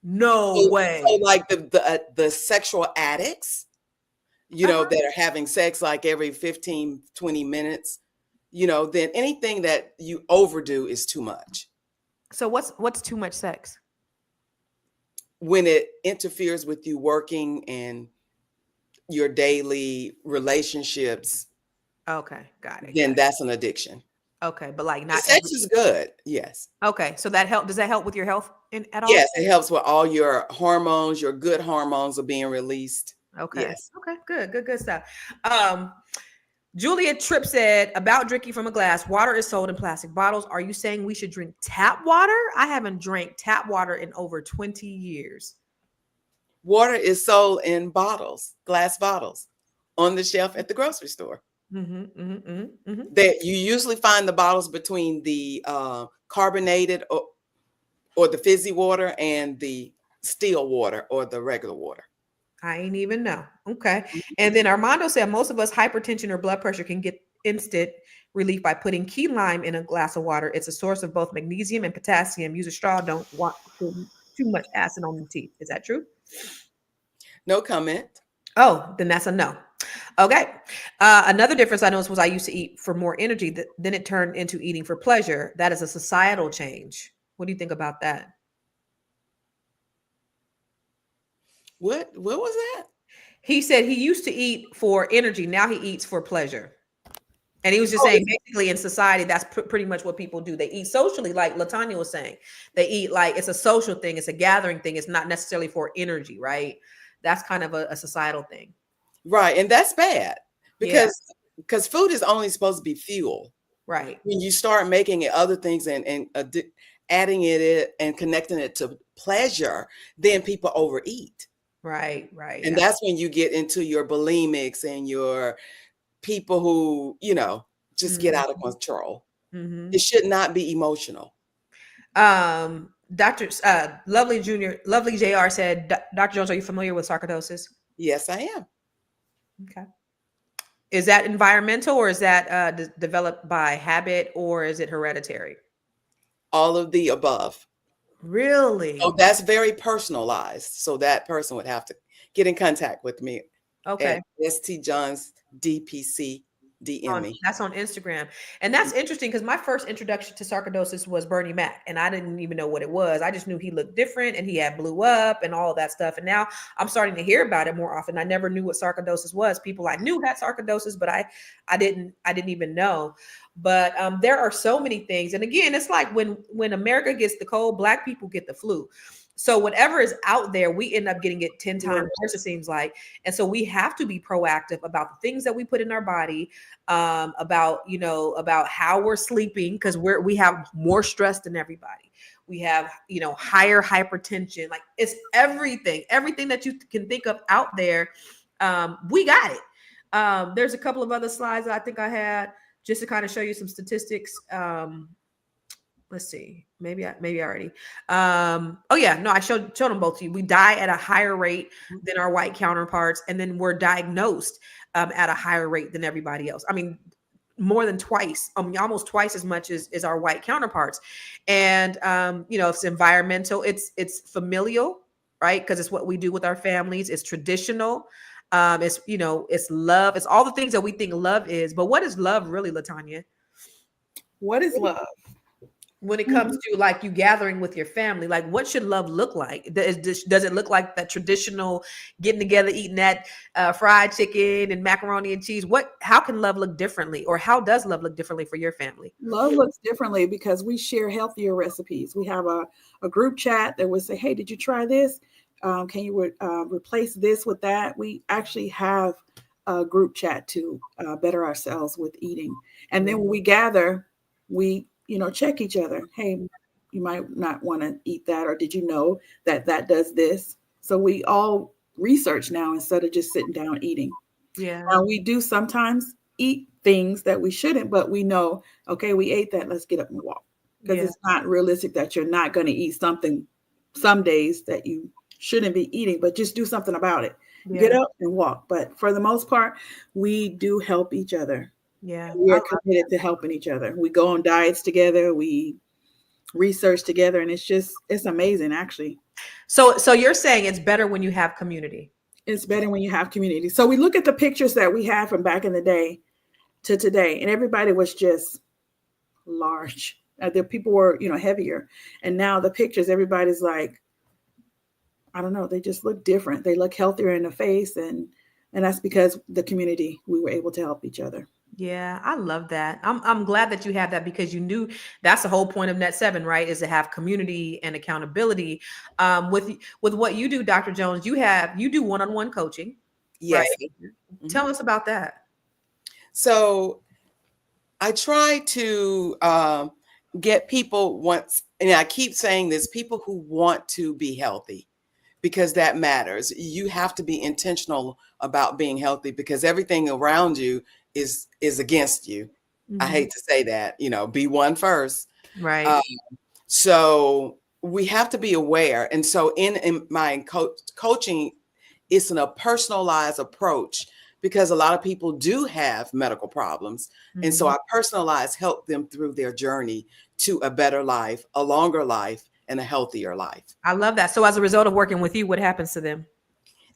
No way. So like the sexual addicts, that are having sex like every 15, 20 minutes, then anything that you overdo is too much. So what's too much sex? When it interferes with you working and your daily relationships. Okay, got it. Then that's an addiction. Okay, but like not sex is good. Yes. Okay, so does that help with your health at all? Yes, it helps with all your hormones. Your good hormones are being released. Okay. Yes. Okay. Good stuff. Juliet Tripp said about drinking from a glass, water is sold in plastic bottles. Are you saying we should drink tap water? I haven't drank tap water in over 20 years. Water is sold in bottles, glass bottles, on the shelf at the grocery store. That you usually find the bottles between the carbonated or the fizzy water and the still water or the regular water. I ain't even know. Okay. And then Armando said most of us hypertension or blood pressure can get instant relief by putting key lime in a glass of water. It's a source of both magnesium and potassium. Use a straw. Don't want too much acid on the teeth. Is that true? No comment. Oh, then that's a no. Okay. Another difference I noticed was I used to eat for more energy. Then it turned into eating for pleasure. That is a societal change. What do you think about that? What was that? He said he used to eat for energy. Now he eats for pleasure. And he was just saying, basically in society, that's pretty much what people do. They eat socially, like LaTanya was saying. They eat like it's a social thing. It's a gathering thing. It's not necessarily for energy, right? That's kind of a societal thing. Right. And that's bad because food is only supposed to be fuel. Right. When you start making it other things and adding it and connecting it to pleasure, then people overeat. Right. And that's when you get into your bulimics and your people who, just get out of control. It should not be emotional. Dr. Lovely JR said, Dr. Jones, are you familiar with sarcoidosis? Yes, I am. Okay. Is that environmental or is that developed by habit or is it hereditary? All of the above. Really? Oh, that's very personalized. So that person would have to get in contact with me. Okay. At St. John's DPC. DM me. That's on Instagram. And that's interesting because my first introduction to sarcoidosis was Bernie Mac. And I didn't even know what it was. I just knew he looked different and he had blew up and all of that stuff. And now I'm starting to hear about it more often. I never knew what sarcoidosis was. People I knew had sarcoidosis, but I didn't even know. But there are so many things. And again, it's like when America gets the cold, Black people get the flu. So whatever is out there, we end up getting it 10 times worse, it seems like. And so we have to be proactive about the things that we put in our body, about how we're sleeping, because we have more stress than everybody. We have, higher hypertension. Like it's everything that you can think of out there. We got it. There's a couple of other slides that I think I had just to kind of show you some statistics. Let's see. Maybe I already. I showed them both to you. We die at a higher rate than our white counterparts, and then we're diagnosed at a higher rate than everybody else. I mean, more than twice. Almost twice as much as our white counterparts. And it's environmental. It's familial, right? Because it's what we do with our families. It's traditional. It's love. It's all the things that we think love is. But what is love really, LaTanya? What is love? When it comes to like you gathering with your family, like what should love look like? Does it look like that traditional getting together, eating that fried chicken and macaroni and cheese? How can love look differently, or how does love look differently for your family? Love looks differently because we share healthier recipes. We have a group chat that would say, hey, did you try this? Can you replace this with that? We actually have a group chat to better ourselves with eating. And then when we gather, we check each other. Hey, you might not want to eat that, or did you know that does this? So we all research now instead of just sitting down eating. Yeah. We do sometimes eat things that we shouldn't, but we know, okay, we ate that. Let's get up and walk, because it's not realistic that you're not going to eat something some days that you shouldn't be eating, but just do something about it. Yeah. Get up and walk. But for the most part, we do help each other. Yeah, we are committed to helping each other. We go on diets together. We research together, and it's amazing, actually. So you're saying it's better when you have community. It's better when you have community. So we look at the pictures that we have from back in the day to today, and everybody was just large. The people were, heavier, and now the pictures, everybody's like, I don't know, they just look different. They look healthier in the face, and that's because the community, we were able to help each other. Yeah, I love that. I'm glad that you have that, because you knew that's the whole point of Net7, right? Is to have community and accountability. With what you do, Dr. Jones, you do one-on-one coaching. Yes. Right? Tell us about that. So I try to get people once, and I keep saying this, people who want to be healthy, because that matters. You have to be intentional about being healthy because everything around you is against you. I hate to say that, be one first. Right. So we have to be aware. And so in my coaching, it's a personalized approach because a lot of people do have medical problems. And so I personalize, help them through their journey to a better life, a longer life, and a healthier life. I love that. So as a result of working with you, what happens to them?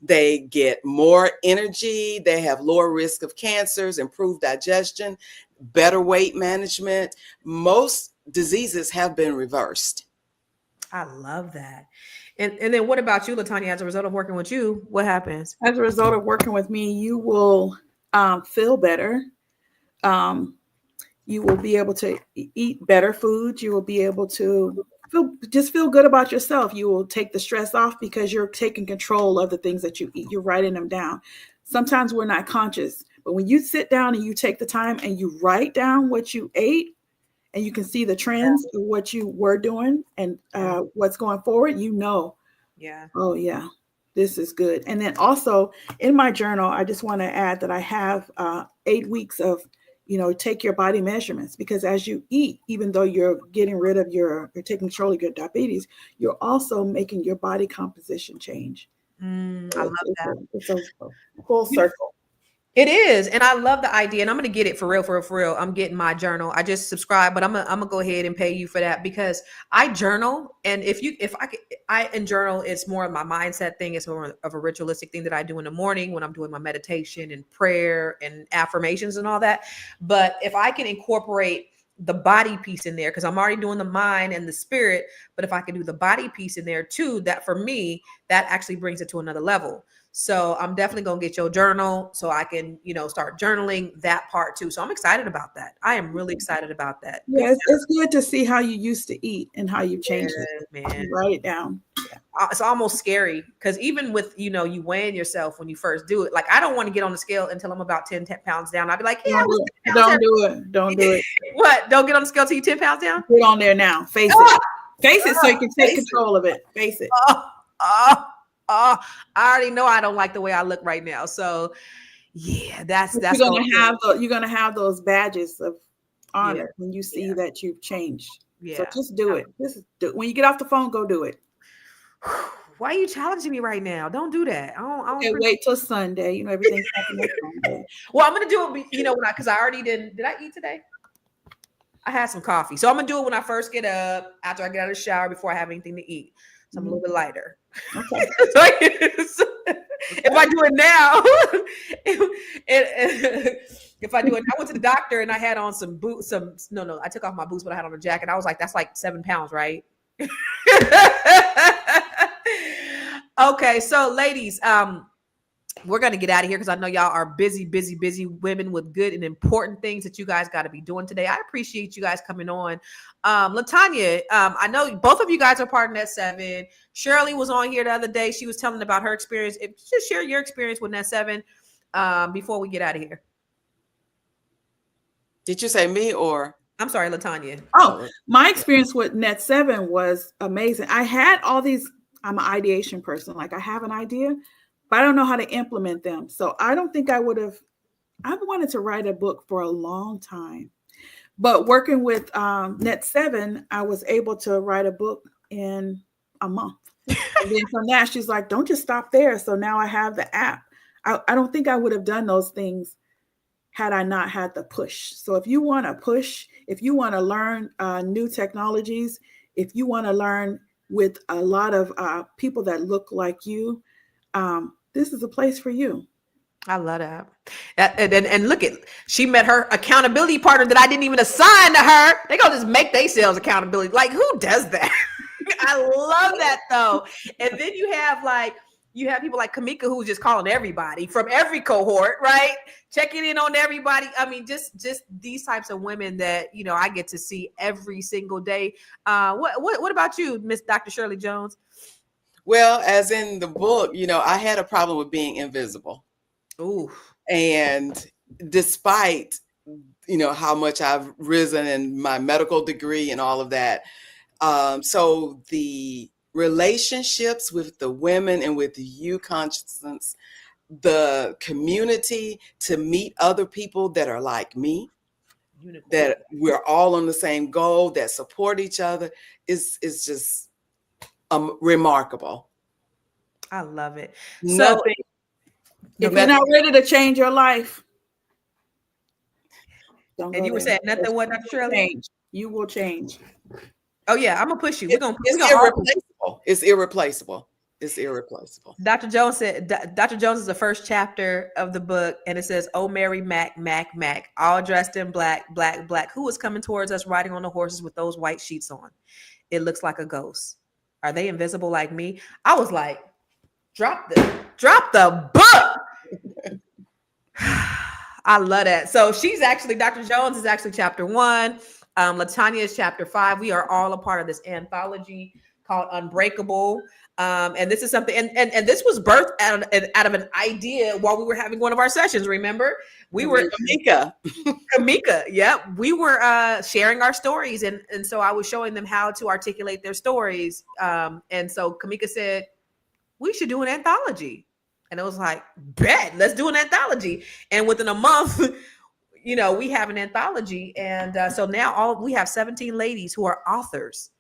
They get more energy. They have lower risk of cancers, improved digestion, better weight management. Most diseases have been reversed. I love that. And then what about you, Latanya? As a result of working with you, what happens? As a result of working with me, you will feel better. You will be able to eat better foods. You will be able to feel good about yourself. You will take the stress off because you're taking control of the things that you eat. You're writing them down. Sometimes we're not conscious, but when you sit down and you take the time and you write down what you ate, and you can see the trends of what you were doing and what's going forward, Yeah. Oh yeah, this is good. And then also in my journal, I just want to add that I have 8 weeks of, take your body measurements, because as you eat, even though you're getting rid of you're taking control of your diabetes, you're also making your body composition change. I love that. It's a full circle. It is. And I love the idea. And I'm going to get it for real. I'm getting my journal. I just subscribe, but I'm gonna go ahead and pay you for that because I journal. And if I journal, it's more of my mindset thing. It's more of a ritualistic thing that I do in the morning when I'm doing my meditation and prayer and affirmations and all that. But if I can incorporate the body piece in there, because I'm already doing the mind and the spirit, but if I can do the body piece in there too, that for me, that actually brings it to another level. So I'm definitely going to get your journal so I can, start journaling that part too. So I'm excited about that. I am really excited about that. Yeah, it's good to see how you used to eat and how you've changed it. Man. You write it down. It's almost scary because even with, you weighing yourself when you first do it, like I don't want to get on the scale until I'm about 10 pounds down. I'd be like, yeah, don't do it. Don't do it. What? Don't get on the scale till you're 10 pounds down? Get on there now. Face it. Face it so you can take control of it. Face it. I already know I don't like the way I look right now. So yeah, that's you're gonna have those badges of honor when you see that you've changed. Yeah. So just do it. When you get off the phone, go do it. Why are you challenging me right now? Don't do that. I don't wait till Sunday. Everything's happening Sunday. Well, I'm gonna do it. Because I already did I eat today? I had some coffee, so I'm gonna do it when I first get up, after I get out of the shower, before I have anything to eat. So I'm a little bit lighter. Okay. If I do it now, if I do it, I went to the doctor and I had on some boots. I took off my boots, but I had on a jacket. I was like, that's like 7 pounds, right? Okay, so ladies, we're going to get out of here because I know y'all are busy women with good and important things that you guys got to be doing today. I appreciate you guys coming on. Latanya, I know both of you guys are part of Net7. Shirley was on here the other day. She was telling about her experience. Just share your experience with Net7 before we get out of here. Did you say me or? I'm sorry, Latanya. Oh, my experience with Net7 was amazing. I had all these, I'm an ideation person. Like I have an idea, but I don't know how to implement them. So I don't think I've wanted to write a book for a long time, but working with Net7, I was able to write a book in a month. And then from that, she's like, don't just stop there. So now I have the app. I don't think I would have done those things had I not had the push. So if you want to push, if you want to learn new technologies, if you want to learn with a lot of people that look like you, this is a place for you. I love that. And look she met her accountability partner that I didn't even assign to her. They gonna just make themselves accountability. Like who does that? I love that though. And then you have people like Kamika who's just calling everybody from every cohort, right? Checking in on everybody. I mean, just these types of women that, I get to see every single day. What about you, Miss Dr. Shirley Jones? Well, as in the book, I had a problem with being invisible. Ooh. And despite, how much I've risen in my medical degree and all of that. So the relationships with the women and with the you consciousness, the community, to meet other people that are like me, that we're all on the same goal, that support each other, is just remarkable. I love it. Nothing. If you're not ready to change your life, don't go and you were there. saying nothing. What, Dr. Shirley? You will change. Oh yeah, I'm gonna push you. It's irreplaceable. It's irreplaceable. It's irreplaceable. Dr. Jones said, Dr. Jones is the first chapter of the book, and it says, "Oh, Mary Mac, Mac, Mac, all dressed in black, black, black. Who is coming towards us riding on the horses with those white sheets on? It looks like a ghost. Are they invisible like me?" I was like, drop the book. I love that. So she's actually, Dr. Jones is actually chapter 1. Latanya is chapter 5. We are all a part of this anthology called Unbreakable. And this is something, and this was birthed out of an idea while we were having one of our sessions. Remember, we were Kamika. Yeah, we were sharing our stories, and so I was showing them how to articulate their stories. And so Kamika said, we should do an anthology, and it was like, bet, let's do an anthology. And within a month, we have an anthology, and so now we have 17 ladies who are authors.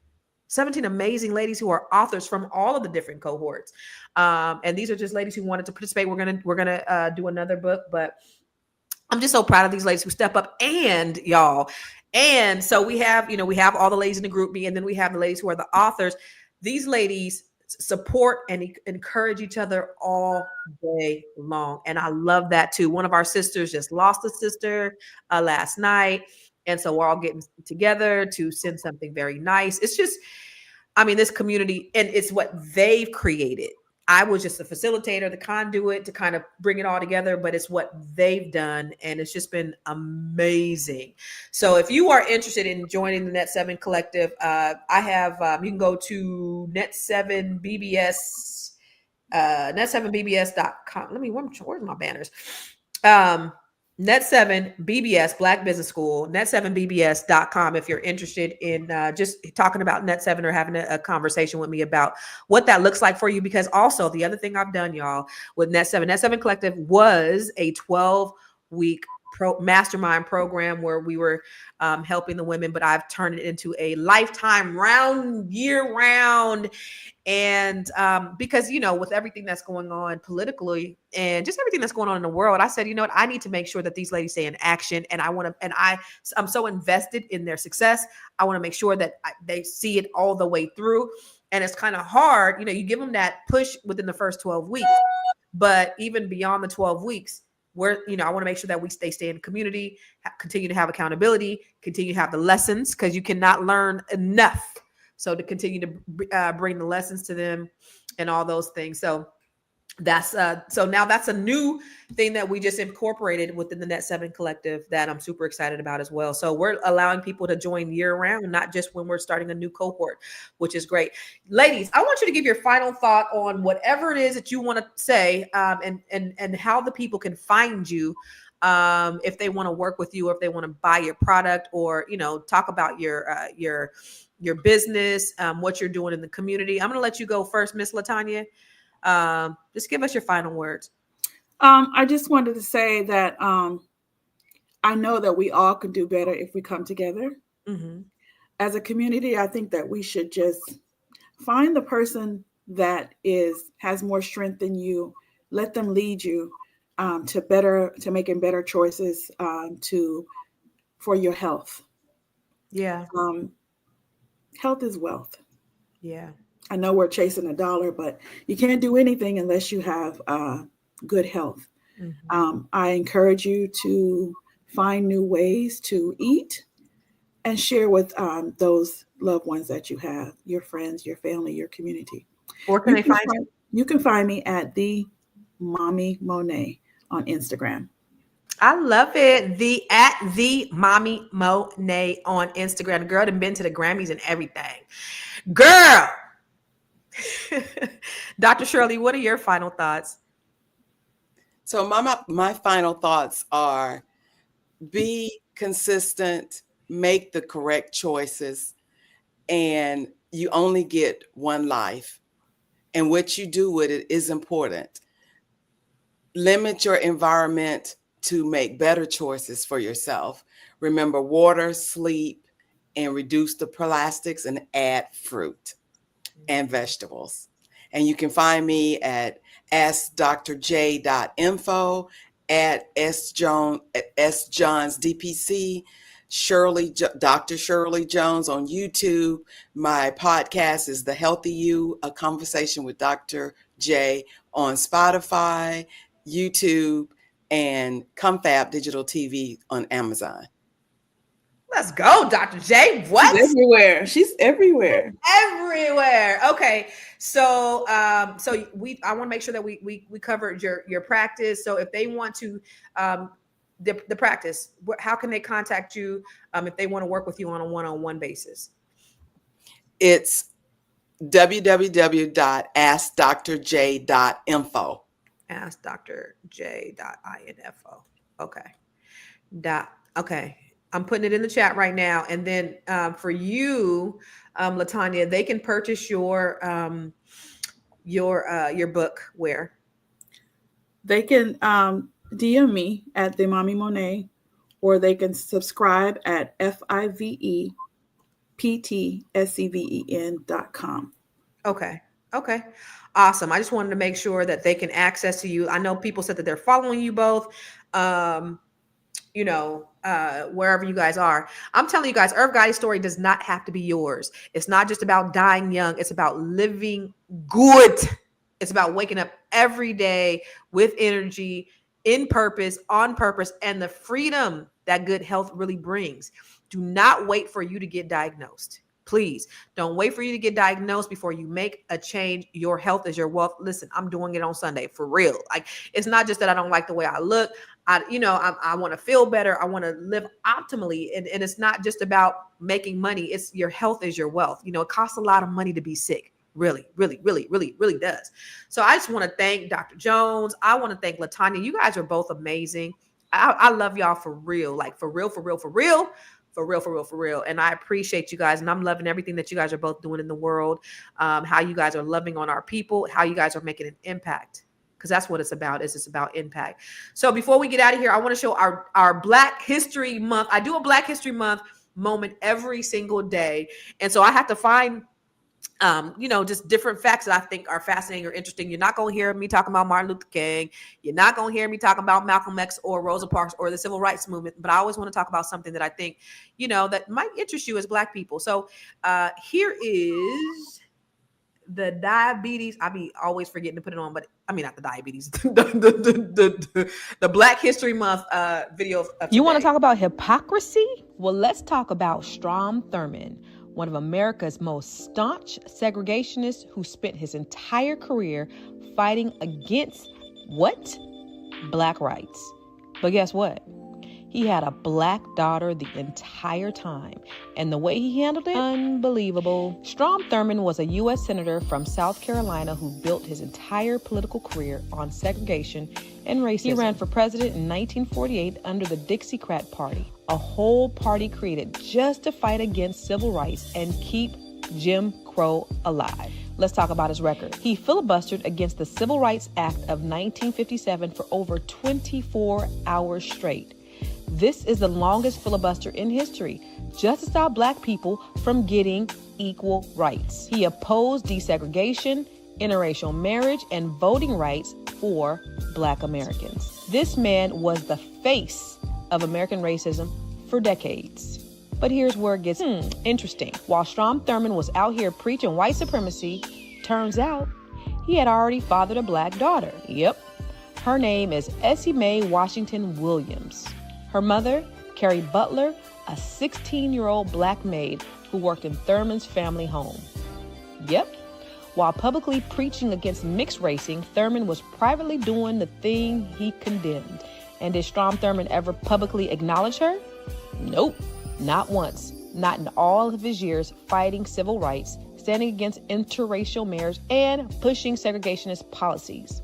17 amazing ladies who are authors from all of the different cohorts. And these are just ladies who wanted to participate. We're gonna do another book, but I'm just so proud of these ladies who step up, and y'all. And so we have all the ladies in the group me, and then we have the ladies who are the authors. These ladies support and encourage each other all day long. And I love that too. One of our sisters just lost a sister last night. And so we're all getting together to send something very nice. It's just, this community, and it's what they've created. I was just a facilitator, the conduit to kind of bring it all together, but it's what they've done. And it's just been amazing. So if you are interested in joining the Net7 Collective, I have, you can go to Net7 BBS, net7bbs.com. Where's my banners? Net7 BBS, Black Business School, net7bbs.com if you're interested in just talking about Net7 or having a conversation with me about what that looks like for you. Because also the other thing I've done, y'all, with Net7 Collective was a 12-week mastermind program where we were helping the women, but I've turned it into a lifetime year round. And because, with everything that's going on politically and just everything that's going on in the world, I said, what, I need to make sure that these ladies stay in action. And I'm so invested in their success. I want to make sure that they see it all the way through. And it's kind of hard, you give them that push within the first 12 weeks, but even beyond the 12 weeks, where, I want to make sure that they stay in the community, continue to have accountability, continue to have the lessons, because you cannot learn enough. So to continue to bring the lessons to them and all those things. So that's now that's a new thing that we just incorporated within the Net7 Collective that I'm super excited about as well. So we're allowing people to join year round, not just when we're starting a new cohort, which is great. Ladies, I want you to give your final thought on whatever it is that you want to say, and how the people can find you, if they want to work with you, or if they want to buy your product, or talk about your business, what you're doing in the community. I'm going to let you go first, Miss Latanya. Just give us your final words. I just wanted to say that I know that we all can do better if we come together. Mm-hmm. As a community, I think that we should just find the person that has more strength than you. Let them lead you to making better choices for your health. Yeah. Health is wealth. Yeah. I know we're chasing a dollar, but you can't do anything unless you have good health. Mm-hmm. I encourage you to find new ways to eat and share with those loved ones that you have, your friends, your family, your community. Where can they find you? You can find me at the Mommy Monet on Instagram. I love it. At the Mommy Monet on Instagram. The girl done been to the Grammys and everything. Girl. Dr. Shirley, what are your final thoughts? So my final thoughts are: be consistent, make the correct choices, and you only get one life. And what you do with it is important. Limit your environment to make better choices for yourself. Remember water, sleep, and reduce the plastics, and add fruit and vegetables. And you can find me at askdrj.info, at sjohnsdpc, Dr. Shirley Jones on YouTube. My podcast is The Healthy You, a conversation with Dr. J on Spotify, YouTube, and Confab Digital TV on Amazon. Let's go, Dr. J. What? She's everywhere. She's everywhere. Everywhere. Okay. So I want to make sure that we covered your practice. So if they want to the practice, how can they contact you if they want to work with you on a one-on-one basis? It's www.askdrj.info. Askdrj.info. Okay. Okay. I'm putting it in the chat right now. And then for you, LaTanya, they can purchase your book where? They can DM me at the Mommy Monet, or they can subscribe at FIVEPTSEVEN.com. Okay. Awesome. I just wanted to make sure that they can access to you. I know people said that they're following you both. Wherever you guys are. I'm telling you guys, Irv Gotti's story does not have to be yours. It's not just about dying young. It's about living good. It's about waking up every day with energy, in purpose, on purpose, and the freedom that good health really brings. Do not wait for you to get diagnosed. Please don't wait for you to get diagnosed before you make a change. Your health is your wealth. Listen, I'm doing it on Sunday for real. Like, it's not just that I don't like the way I look. I want to feel better. I want to live optimally. And it's not just about making money. It's your health is your wealth. It costs a lot of money to be sick. Really, really, really, really, really does. So I just want to thank Dr. Jones. I want to thank LaTanya. You guys are both amazing. I love y'all for real. Like for real. And I appreciate you guys. And I'm loving everything that you guys are both doing in the world. How you guys are loving on our people, how you guys are making an impact. Because that's what it's about. It's about impact. So before we get out of here, I want to show our Black History Month. I do a Black History Month moment every single day. And so I have to find just different facts that I think are fascinating or interesting. You're not going to hear me talking about Martin Luther King. You're not going to hear me talking about Malcolm X or Rosa Parks or the civil rights movement. But I always want to talk about something that I think, that might interest you as Black people. So here is the diabetes. I be always forgetting to put it on, but I mean, not the diabetes, the Black History Month video. You want to talk about hypocrisy? Well, let's talk about Strom Thurmond, one of America's most staunch segregationists who spent his entire career fighting against what? Black rights. But guess what? He had a Black daughter the entire time, and the way he handled it, unbelievable. Strom Thurmond was a U.S. Senator from South Carolina who built his entire political career on segregation and racism. He ran for president in 1948 under the Dixiecrat Party, a whole party created just to fight against civil rights and keep Jim Crow alive. Let's talk about his record. He filibustered against the Civil Rights Act of 1957 for over 24 hours straight. This is the longest filibuster in history, just to stop Black people from getting equal rights. He opposed desegregation, interracial marriage, and voting rights for Black Americans. This man was the face of American racism for decades. But here's where it gets interesting. While Strom Thurmond was out here preaching white supremacy, turns out he had already fathered a Black daughter. Yep. Her name is Essie Mae Washington Williams. Her mother, Carrie Butler, a 16-year-old Black maid who worked in Thurmond's family home. Yep. While publicly preaching against mixed racing, Thurmond was privately doing the thing he condemned. And did Strom Thurmond ever publicly acknowledge her? Nope, not once. Not in all of his years fighting civil rights, standing against interracial marriage, and pushing segregationist policies.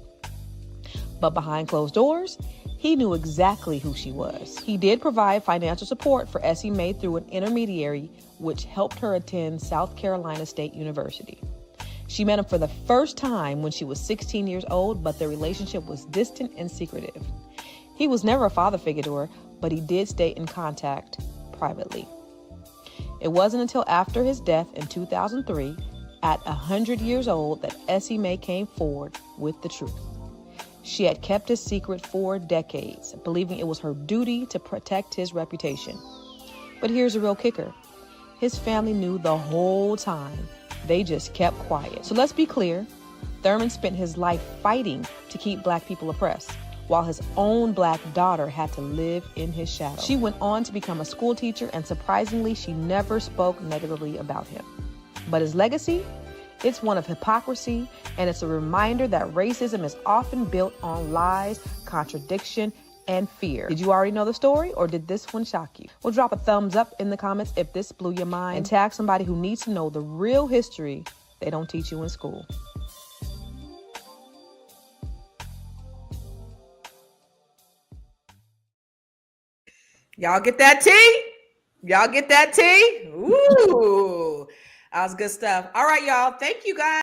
But behind closed doors, he knew exactly who she was. He did provide financial support for Essie Mae through an intermediary, which helped her attend South Carolina State University. She met him for the first time when she was 16 years old, but their relationship was distant and secretive. He was never a father figure to her, but he did stay in contact privately. It wasn't until after his death in 2003, at 100 years old, that Essie Mae came forward with the truth. She had kept his secret for decades, believing it was her duty to protect his reputation. But here's the real kicker. His family knew the whole time. They just kept quiet. So let's be clear. Thurman spent his life fighting to keep Black people oppressed, while his own Black daughter had to live in his shadow. She went on to become a school teacher, and surprisingly, she never spoke negatively about him. But his legacy? It's one of hypocrisy, and it's a reminder that racism is often built on lies, contradiction, and fear. Did you already know the story, or did this one shock you? Well, drop a thumbs up in the comments if this blew your mind, and tag somebody who needs to know the real history they don't teach you in school. Y'all get that tea? Y'all get that tea? Ooh, that was good stuff. All right, y'all. Thank you guys.